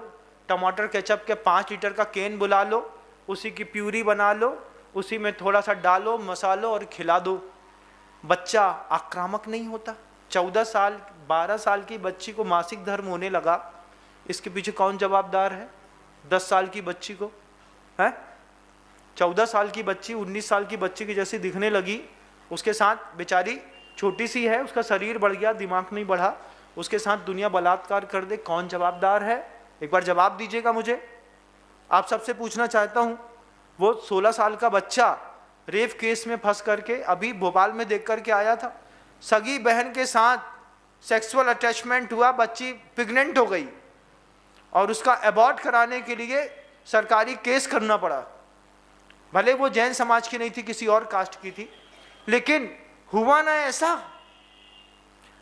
टमाटर केचप के 5 लीटर का कैन बुला लो, उसी की प्यूरी बना लो, उसी में थोड़ा सा डालो मसालो और खिला दो। बच्चा आक्रामक नहीं होता। 14 साल 12 साल की बच्ची को मासिक धर्म होने लगा, इसके पीछे कौन जवाबदार है? 10 साल की बच्ची को है, 14 साल की बच्ची 19 साल की बच्ची की जैसी दिखने लगी। उसके साथ बेचारी छोटी सी है, उसका शरीर बढ़ गया, दिमाग नहीं बढ़ा, उसके साथ दुनिया बलात्कार कर दे, कौन जवाबदार है? एक बार जवाब दीजिएगा मुझे। आप सबसे पूछना चाहता हूं, वो 16 साल का बच्चा रेप केस में फंस करके अभी भोपाल में देख करके आया था, सगी बहन के साथ सेक्सुअल अटैचमेंट हुआ, बच्ची प्रेग्नेंट हो गई और उसका अबॉर्ट कराने के लिए सरकारी केस करना पड़ा। भले वो जैन समाज की नहीं थी, किसी और कास्ट की थी, लेकिन हुआ ना ऐसा।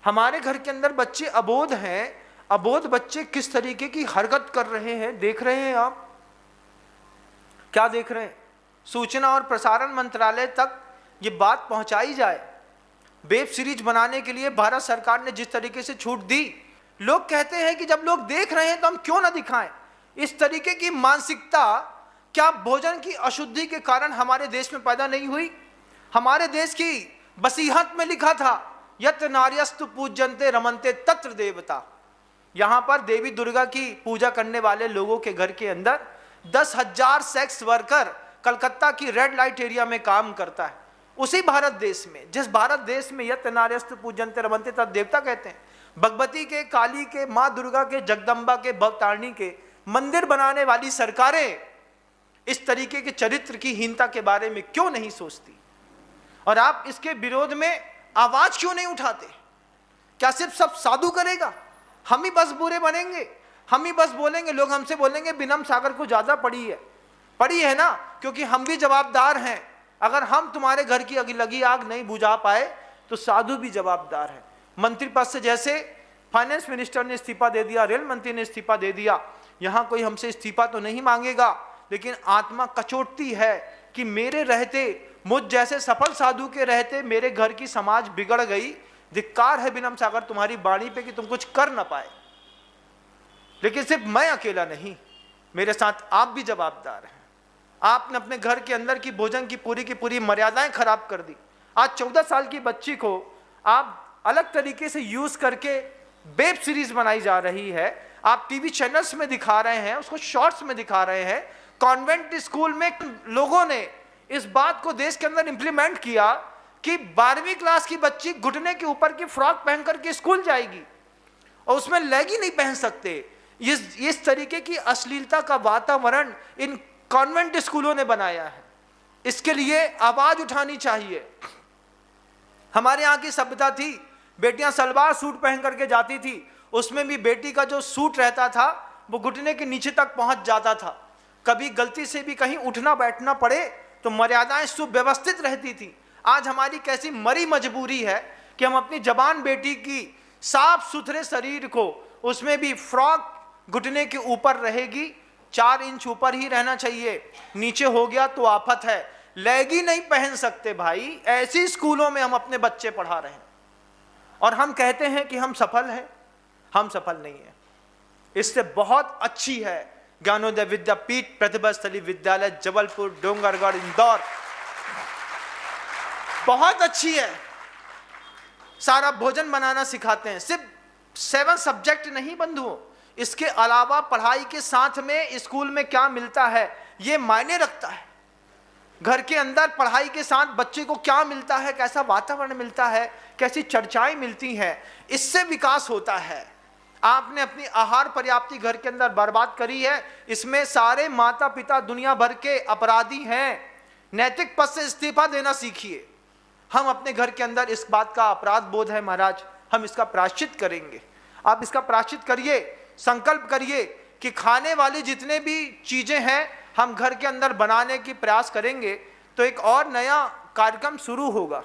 हमारे घर के अंदर बच्चे अबोध हैं, अबोध बच्चे किस तरीके की हरकत कर रहे हैं देख रहे हैं आप। क्या देख रहे हैं? सूचना और प्रसारण मंत्रालय तक ये बात पहुंचाई जाए। वेब सीरीज बनाने के लिए भारत सरकार ने जिस तरीके से छूट दी, लोग कहते हैं कि जब लोग देख रहे हैं तो हम क्यों ना दिखाएं। इस तरीके की मानसिकता क्या भोजन की अशुद्धि के कारण हमारे देश में पैदा नहीं हुई? हमारे देश की वसीहत में लिखा था, यत्र नार्यस्तु पूज्यन्ते रमन्ते तत्र देवता। यहां पर देवी दुर्गा की पूजा करने वाले लोगों के घर के अंदर 10,000 सेक्स वर्कर कलकत्ता की रेड लाइट एरिया में काम करता है। उसी भारत देश में, जिस भारत देश में यत्र नार्यस्तु पूज्यन्ते रमन्ते तत्र देवता कहते हैं, भगवती के, काली के, मां दुर्गा के, जगदम्बा के, भवतारिणी के मंदिर बनाने वाली सरकारें इस तरीके के चरित्र की हीनता के बारे में क्यों नहीं सोचती? और आप इसके विरोध में आवाज क्यों नहीं उठाते? क्या सिर्फ सब साधु करेगा? हम ही बस बुरे बनेंगे? हम ही बस बोलेंगे? लोग हमसे बोलेंगे विनम्र सागर को ज्यादा पड़ी है ना, क्योंकि हम भी जवाबदार हैं। अगर हम तुम्हारे घर की लगी आग नहीं बुझा पाए तो साधु भी जवाबदार है। मंत्री पद से जैसे फाइनेंस मिनिस्टर ने इस्तीफा दे दिया, रेल मंत्री ने इस्तीफा दे दिया, यहां कोई हमसे इस्तीफा तो नहीं मांगेगा, लेकिन आत्मा कचोटती है कि मेरे रहते, मुझ जैसे सफल साधु के रहते मेरे घर की समाज बिगड़ गई। धिक्कार है विनम्र सागर तुम्हारी वाणी पे कि तुम कुछ कर ना पाए। लेकिन सिर्फ मैं अकेला नहीं, मेरे साथ आप भी जवाबदार हैं। आपने अपने घर के अंदर की भोजन की पूरी मर्यादाएं खराब कर दी। आज 14 साल की बच्ची को आप अलग तरीके से यूज करके वेब सीरीज बनाई जा रही है, आप टीवी चैनल्स में दिखा रहे हैं, उसको शॉर्ट्स में दिखा रहे हैं। कॉन्वेंट स्कूल में लोगों ने इस बात को देश के अंदर इंप्लीमेंट किया कि 12वीं क्लास की बच्ची घुटने के ऊपर की फ्रॉक पहन करके स्कूल जाएगी और उसमें लेगी नहीं पहन सकते। इस तरीके की अश्लीलता का वातावरण इन कॉन्वेंट स्कूलों ने बनाया है। इसके लिए आवाज उठानी चाहिए। हमारे यहाँ की सभ्यता थी, बेटियां सलवार सूट पहन करके जाती थी, उसमें भी बेटी का जो सूट रहता था वो घुटने के नीचे तक पहुंच जाता था। कभी गलती से भी कहीं उठना बैठना पड़े तो मर्यादाएं सुव्यवस्थित रहती थी। आज हमारी कैसी मरी मजबूरी है कि हम अपनी जवान बेटी की साफ सुथरे शरीर को, उसमें भी फ्रॉक घुटने के ऊपर रहेगी, 4 इंच ऊपर ही रहना चाहिए, नीचे हो गया तो आफत है। लेगी नहीं पहन सकते भाई। ऐसी स्कूलों में हम अपने बच्चे पढ़ा रहे हैं और हम कहते हैं कि हम सफल हैं। हम सफल नहीं है। इससे बहुत अच्छी है ज्ञानोदय विद्यापीठ प्रतिभा स्थली विद्यालय जबलपुर, डोंगरगढ़, इंदौर, बहुत अच्छी है। सारा भोजन बनाना सिखाते हैं। सिर्फ 7 सब्जेक्ट नहीं बंधुओं, इसके अलावा पढ़ाई के साथ में स्कूल में क्या मिलता है ये मायने रखता है। घर के अंदर पढ़ाई के साथ बच्चे को क्या मिलता है, कैसा वातावरण मिलता है, कैसी चर्चाएं मिलती हैं, इससे विकास होता है। आपने अपनी आहार पर्याप्ति घर के अंदर बर्बाद करी है। इसमें सारे माता पिता दुनिया भर के अपराधी हैं। नैतिक पद से इस्तीफा देना सीखिए। हम अपने घर के अंदर इस बात का अपराध बोध है महाराज, हम इसका प्रायश्चित करेंगे। आप इसका प्रायश्चित करिए, संकल्प करिए कि खाने वाली जितने भी चीजें हैं हम घर के अंदर बनाने की प्रयास करेंगे तो एक और नया कार्यक्रम शुरू होगा।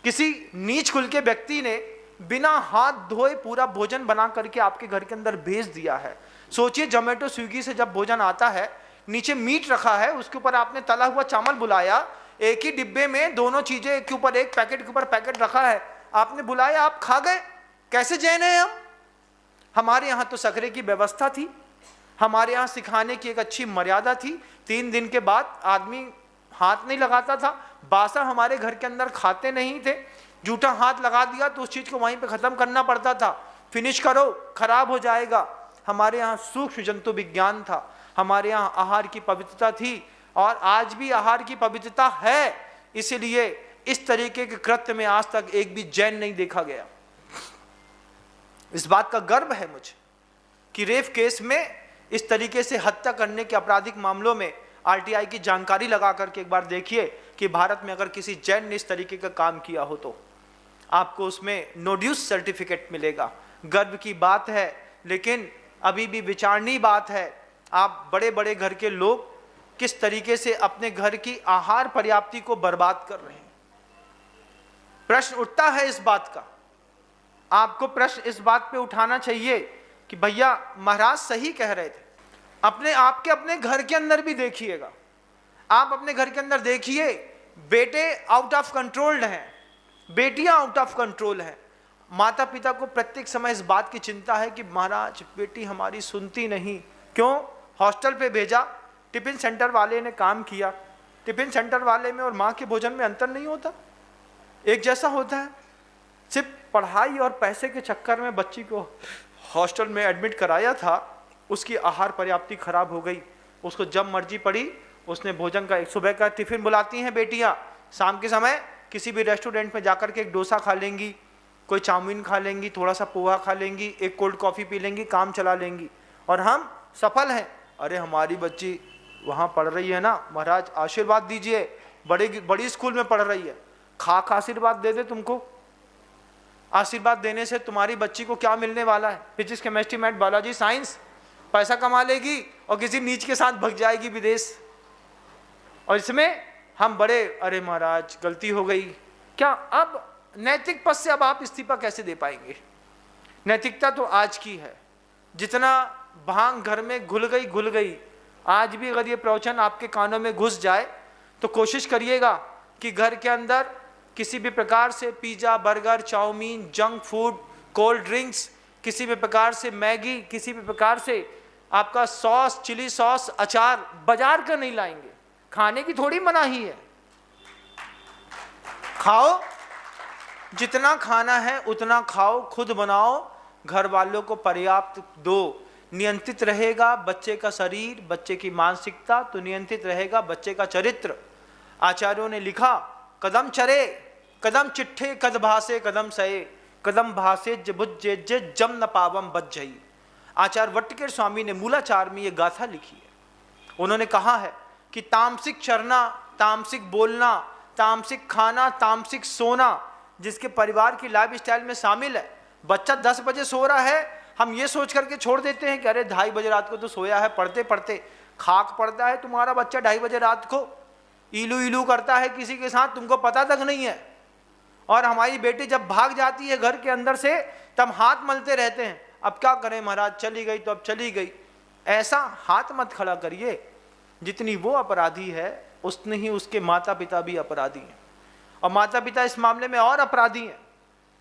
किसी नीच कुल के व्यक्ति ने बिना हाथ धोए पूरा भोजन बना करके आपके घर के अंदर भेज दिया है। सोचिए, जोमेटो स्विगी से जब भोजन आता है, नीचे मीट रखा है, उसके ऊपर आपने तला हुआ चावल बुलाया, एक ही डिब्बे में दोनों चीजें एक के ऊपर एक, पैकेट के ऊपर पैकेट रखा है, आपने बुलाया, आप खा गए। कैसे जैन हैं हम? हमारे यहाँ तो सकरे की व्यवस्था थी, हमारे यहाँ सिखाने की एक अच्छी मर्यादा थी। 3 दिन के बाद आदमी हाथ नहीं लगाता था। बासा हमारे घर के अंदर खाते नहीं थे, जूठा हाथ लगा दिया तो उस चीज को वहीं पे खत्म करना पड़ता था। फिनिश करो, खराब हो जाएगा। हमारे यहाँ सूक्ष्म जंतु विज्ञान था, हमारे यहाँ आहार की पवित्रता थी और आज भी आहार की पवित्रता है। इसलिए इस तरीके के कृत्य में आज तक एक भी जैन नहीं देखा गया। इस बात का गर्व है मुझे कि रेप केस में इस तरीके से हत्या करने के आपराधिक मामलों में आरटीआई की जानकारी लगा करके एक बार देखिए कि भारत में अगर किसी जैन ने इस तरीके का काम किया हो तो आपको उसमें नोड्यूस सर्टिफिकेट मिलेगा। गर्व की बात है, लेकिन अभी भी विचारणीय बात है। आप बड़े बड़े घर के लोग किस तरीके से अपने घर की आहार पर्याप्ति को बर्बाद कर रहे हैं। प्रश्न उठता है इस बात का, आपको प्रश्न इस बात पे उठाना चाहिए कि भैया महाराज सही कह रहे थे। अपने घर के अंदर भी देखिएगा, आप अपने घर के अंदर देखिए, बेटे आउट ऑफ कंट्रोल्ड हैं, बेटियां आउट ऑफ कंट्रोल हैं। माता पिता को प्रत्येक समय इस बात की चिंता है कि महाराज बेटी हमारी सुनती नहीं, क्यों? हॉस्टल पे भेजा, टिफिन सेंटर वाले ने काम किया, टिफिन सेंटर वाले में और माँ के भोजन में अंतर नहीं होता, एक जैसा होता है। सिर्फ पढ़ाई और पैसे के चक्कर में बच्ची को हॉस्टल में एडमिट कराया था, उसकी आहार पर्याप्ति खराब हो गई। उसको जब मर्जी पड़ी उसने भोजन का, एक सुबह का टिफिन बुलाती हैं बेटियां, शाम के समय किसी भी रेस्टोरेंट में जाकर के एक डोसा खा लेंगी, कोई चाउमीन खा लेंगी, थोड़ा सा पोहा खा लेंगी, एक कोल्ड कॉफ़ी पी लेंगी, काम चला लेंगी, और हम सफल हैं। अरे हमारी बच्ची वहाँ पढ़ रही है ना महाराज, आशीर्वाद दीजिए, बड़ी स्कूल में पढ़ रही है, खाक आशीर्वाद दे दे तुमको। आशीर्वाद देने से तुम्हारी बच्ची को क्या मिलने वाला है? Physics, chemistry, math, biology, science, पैसा कमा लेगी और किसी नीच के साथ भग जाएगी विदेश। और इसमें हम बड़े, अरे महाराज गलती हो गई क्या? अब नैतिक पद से अब आप इस्तीफा कैसे दे पाएंगे? नैतिकता तो आज की है, जितना भांग घर में घुल गई। आज भी अगर ये प्रवचन आपके कानों में घुस जाए तो कोशिश करिएगा कि घर के अंदर किसी भी प्रकार से pizza, burger, chowmein, junk food, cold drinks, किसी भी प्रकार से मैगी, किसी भी प्रकार से आपका सॉस, चिली सॉस, अचार बाजार का नहीं लाएंगे। खाने की थोड़ी मनाही है, खाओ, जितना खाना है उतना खाओ, खुद बनाओ, घर वालों को पर्याप्त दो। नियंत्रित रहेगा बच्चे का शरीर, बच्चे की मानसिकता, तो नियंत्रित रहेगा बच्चे का चरित्र। आचार्यों ने लिखा, कदम चरे कदम चिट्ठे कद भासे कदम सये, कदम भासे जबुज्जे जे जम न पावम बज्जई। आचार्य वट्टकेर स्वामी ने मूलाचार में ये गाथा लिखी है। उन्होंने कहा है कि तामसिक चरना, तामसिक बोलना, तामसिक खाना, तामसिक सोना जिसके परिवार की लाइफ स्टाइल में शामिल है। बच्चा 10 बजे सो रहा है, हम ये सोच करके छोड़ देते हैं कि अरे 2:30 बजे रात को तो सोया है, पढ़ते पढ़ते खाक पड़ता है तुम्हारा बच्चा 2:30 बजे रात को, इलू इलू करता है किसी के साथ, तुमको पता तक नहीं है। और हमारी बेटी जब भाग जाती है घर के अंदर से, तब हाथ मलते रहते हैं, अब क्या करें महाराज, चली गई तो अब चली गई। ऐसा हाथ मत खड़ा करिए, जितनी वो अपराधी है उतने ही उसके माता पिता भी अपराधी हैं, और माता पिता इस मामले में और अपराधी हैं।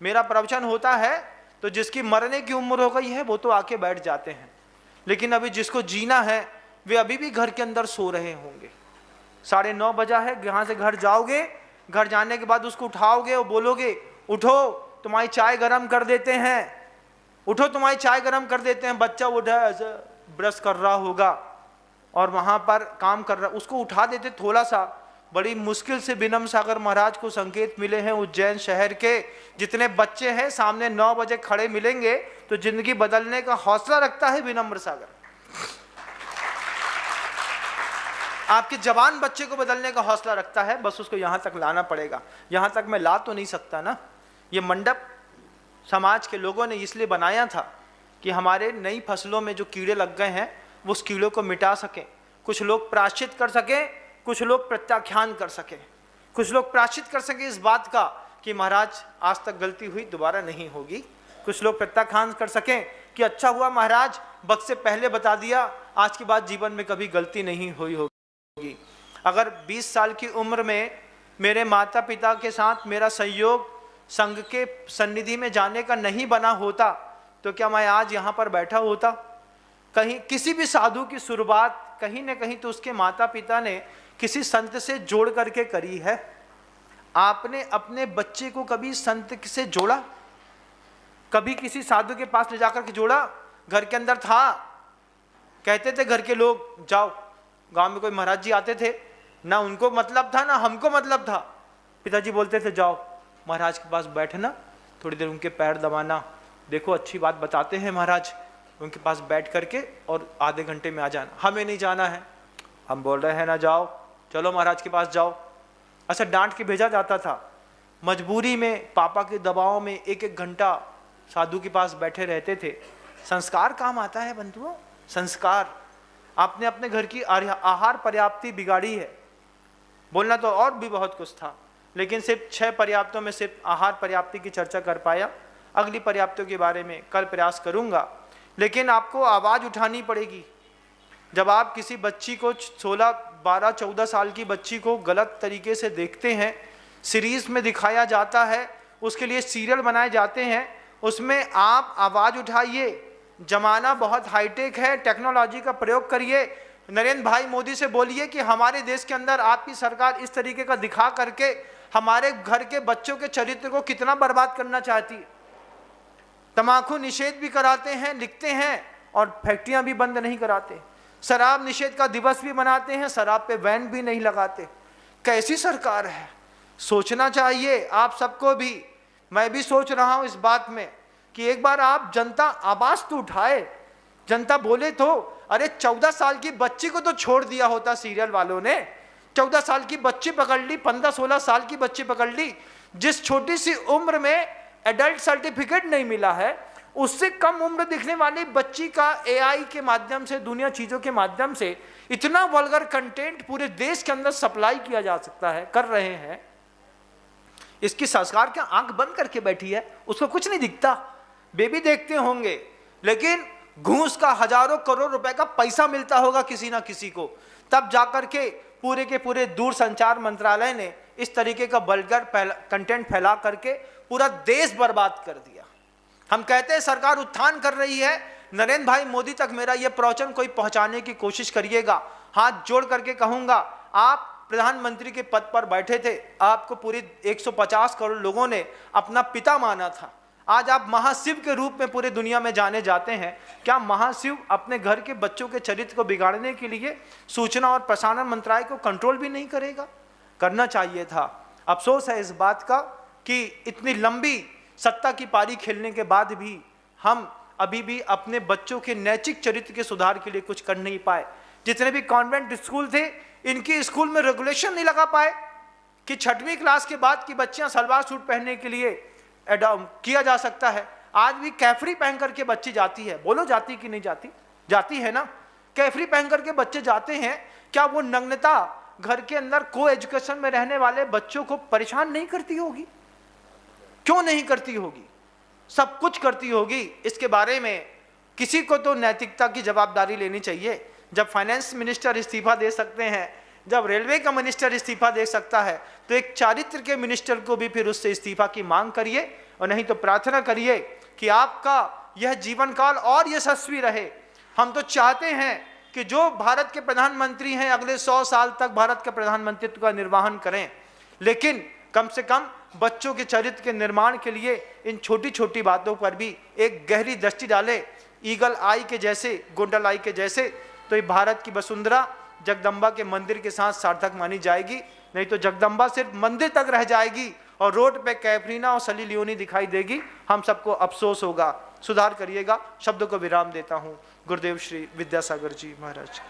मेरा प्रवचन होता है तो जिसकी मरने की उम्र हो गई है वो तो आके बैठ जाते हैं, लेकिन अभी जिसको जीना है वे अभी भी घर के अंदर सो रहे होंगे। 9:30 बजा है, यहाँ से घर जाओगे, घर जाने के बाद उसको उठाओगे और बोलोगे उठो तुम्हारी चाय गरम कर देते हैं, उठो तुम्हारी चाय गरम कर देते हैं। बच्चा उठा, ऐसे ब्रश कर रहा होगा और वहाँ पर काम कर रहा, उसको उठा देते थोड़ा सा। बड़ी मुश्किल से विनम्र सागर महाराज को संकेत मिले हैं उज्जैन शहर के, जितने बच्चे हैं सामने 9 बजे खड़े मिलेंगे तो जिंदगी बदलने का हौसला रखता है विनम्र सागर। आपके जवान बच्चे को बदलने का हौसला रखता है, बस उसको यहाँ तक लाना पड़ेगा। यहाँ तक मैं ला तो नहीं सकता ना। ये मंडप समाज के लोगों ने इसलिए बनाया था कि हमारे नई फसलों में जो कीड़े लग गए हैं वो उस कीड़ों को मिटा सकें, कुछ लोग प्रायश्चित कर सकें, कुछ लोग प्रत्याख्यान कर सकें, कुछ लोग प्रायश्चित कर सकें इस बात का कि महाराज आज तक गलती हुई दोबारा नहीं होगी, कुछ लोग प्रत्याख्यान कर सकें कि अच्छा हुआ महाराज वक्त से पहले बता दिया, आज के बाद जीवन में कभी गलती नहीं हुई होगी। अगर 20 साल की उम्र में मेरे माता पिता के साथ मेरा संयोग संघ के सन्निधि में जाने का नहीं बना होता तो क्या मैं आज यहाँ पर बैठा होता? कहीं किसी भी साधु की शुरुआत कहीं न कहीं तो उसके माता पिता ने किसी संत से जोड़ करके करी है। आपने अपने बच्चे को कभी संत से जोड़ा? कभी किसी साधु के पास ले जाकर के जोड़ा? घर के अंदर था, कहते थे घर के लोग जाओ, गांव में कोई महाराज जी आते थे ना, उनको मतलब था ना हमको मतलब था। पिताजी बोलते थे जाओ महाराज के पास बैठना, थोड़ी देर उनके पैर दबाना, देखो अच्छी बात बताते हैं महाराज, उनके पास बैठ करके और आधे घंटे में आ जाना। हमें नहीं जाना है, हम बोल रहे हैं ना जाओ, चलो महाराज के पास जाओ। अच्छा डांट के भेजा जाता था, मजबूरी में पापा के दबाव में 1-1 घंटा साधु के पास बैठे रहते थे। संस्कार काम आता है बंधुओं, संस्कार। आपने अपने घर की आहार पर्याप्ति बिगाड़ी है। बोलना तो और भी बहुत कुछ था, लेकिन सिर्फ 6 पर्याप्तों में सिर्फ आहार पर्याप्ति की चर्चा कर पाया। अगली पर्याप्तों के बारे में कल प्रयास करूंगा। लेकिन आपको आवाज़ उठानी पड़ेगी। जब आप किसी बच्ची को 16, 12, 14 साल की बच्ची को गलत तरीके से देखते हैं, सीरीज़ में दिखाया जाता है, उसके लिए सीरियल बनाए जाते हैं, उसमें आप आवाज़ उठाइए। ज़माना बहुत हाईटेक है, टेक्नोलॉजी का प्रयोग करिए। नरेंद्र भाई मोदी से बोलिए कि हमारे देश के अंदर आपकी सरकार इस तरीके का दिखा करके हमारे घर के बच्चों के चरित्र को कितना बर्बाद करना चाहती है। तंबाकू निषेध भी कराते हैं, लिखते हैं, और फैक्ट्रियां भी बंद नहीं कराते। शराब निषेध का दिवस भी मनाते हैं, शराब पे बैन भी नहीं लगाते। कैसी सरकार है? सोचना चाहिए आप सबको भी। मैं भी सोच रहा हूं इस बात में कि एक बार आप जनता आवाज तो उठाए, जनता बोले तो। अरे 14 साल की बच्ची को तो छोड़ दिया होता सीरियल वालों ने। 14 साल की बच्ची पकड़ ली, 15-16 साल की बच्ची पकड़ ली, जिस छोटी सी उम्र में एडल्ट सर्टिफिकेट नहीं मिला है, उससे कम उम्र दिखने वाली बच्ची का एआई के माध्यम से, दुनिया चीजों के माध्यम से इतना वल्गर कंटेंट पूरे देश के अंदर सप्लाई किया जा सकता है, कर रहे हैं। इसकी सरकार क्या आंख बंद करके बैठी है? उसको कुछ नहीं दिखता। बेबी देखते होंगे, लेकिन घूस का हजारों करोड़ रुपए का पैसा मिलता होगा किसी ना किसी को, तब जाकर के पूरे दूरसंचार मंत्रालय ने इस तरीके का वल्गर कंटेंट फैला करके पूरा देश बर्बाद कर दिया। हम कहते हैं सरकार उत्थान कर रही है। नरेंद्र भाई मोदी तक मेरा यह प्रवचन कोई पहुंचाने की कोशिश करिएगा। हाथ जोड़ करके कहूंगा, आप प्रधानमंत्री के पद पर बैठे थे, आपको पूरी 150 करोड़ लोगों ने अपना पिता माना था। आज आप महाशिव के रूप में पूरे दुनिया में जाने जाते हैं। क्या महाशिव अपने घर के बच्चों के चरित्र को बिगाड़ने के लिए सूचना और प्रसारण मंत्रालय को कंट्रोल भी नहीं करेगा? करना चाहिए था। अफसोस है इस बात का कि इतनी लंबी सत्ता की पारी खेलने के बाद भी हम अभी भी अपने बच्चों के नैतिक चरित्र के सुधार के लिए कुछ कर नहीं पाए। जितने भी कॉन्वेंट स्कूल थे, इनके स्कूल में रेगुलेशन नहीं लगा पाए कि 6वीं क्लास के बाद की बच्चियां सलवार सूट पहनने के लिए किया जा सकता है। आज भी कैफरी पहन करके बच्ची जाती है। बोलो जाती कि नहीं जाती? जाती है ना। कैफरी पहन करके बच्चे जाते हैं। क्या वो नग्नता घर के अंदर को एजुकेशन में रहने वाले बच्चों को परेशान नहीं करती होगी? क्यों नहीं करती होगी? सब कुछ करती होगी। इसके बारे में किसी को तो नैतिकता की जवाबदारी लेनी चाहिए। जब फाइनेंस मिनिस्टर इस्तीफा दे सकते हैं, जब रेलवे का मिनिस्टर इस्तीफा दे सकता है, तो एक चारित्र के मिनिस्टर को भी फिर उससे इस्तीफा की मांग करिए, और नहीं तो प्रार्थना करिए कि आपका यह जीवन काल और यशस्वी रहे। हम तो चाहते हैं कि जो भारत के प्रधानमंत्री हैं अगले 100 साल तक भारत के प्रधानमंत्रित्व का निर्वहन करें, लेकिन कम से कम बच्चों के चरित्र के निर्माण के लिए इन छोटी छोटी बातों पर भी एक गहरी दृष्टि डाले। ईगल आई के जैसे, गोंडल आई के जैसे, तो ये भारत की वसुंधरा जगदम्बा के मंदिर के साथ सार्थक मानी जाएगी। नहीं तो जगदम्बा सिर्फ मंदिर तक रह जाएगी और रोड पे कैफरीना और सली लियोनी दिखाई देगी। हम सबको अफसोस होगा। सुधार करिएगा। शब्दों को विराम देता हूँ। गुरुदेव श्री विद्यासागर जी महाराज।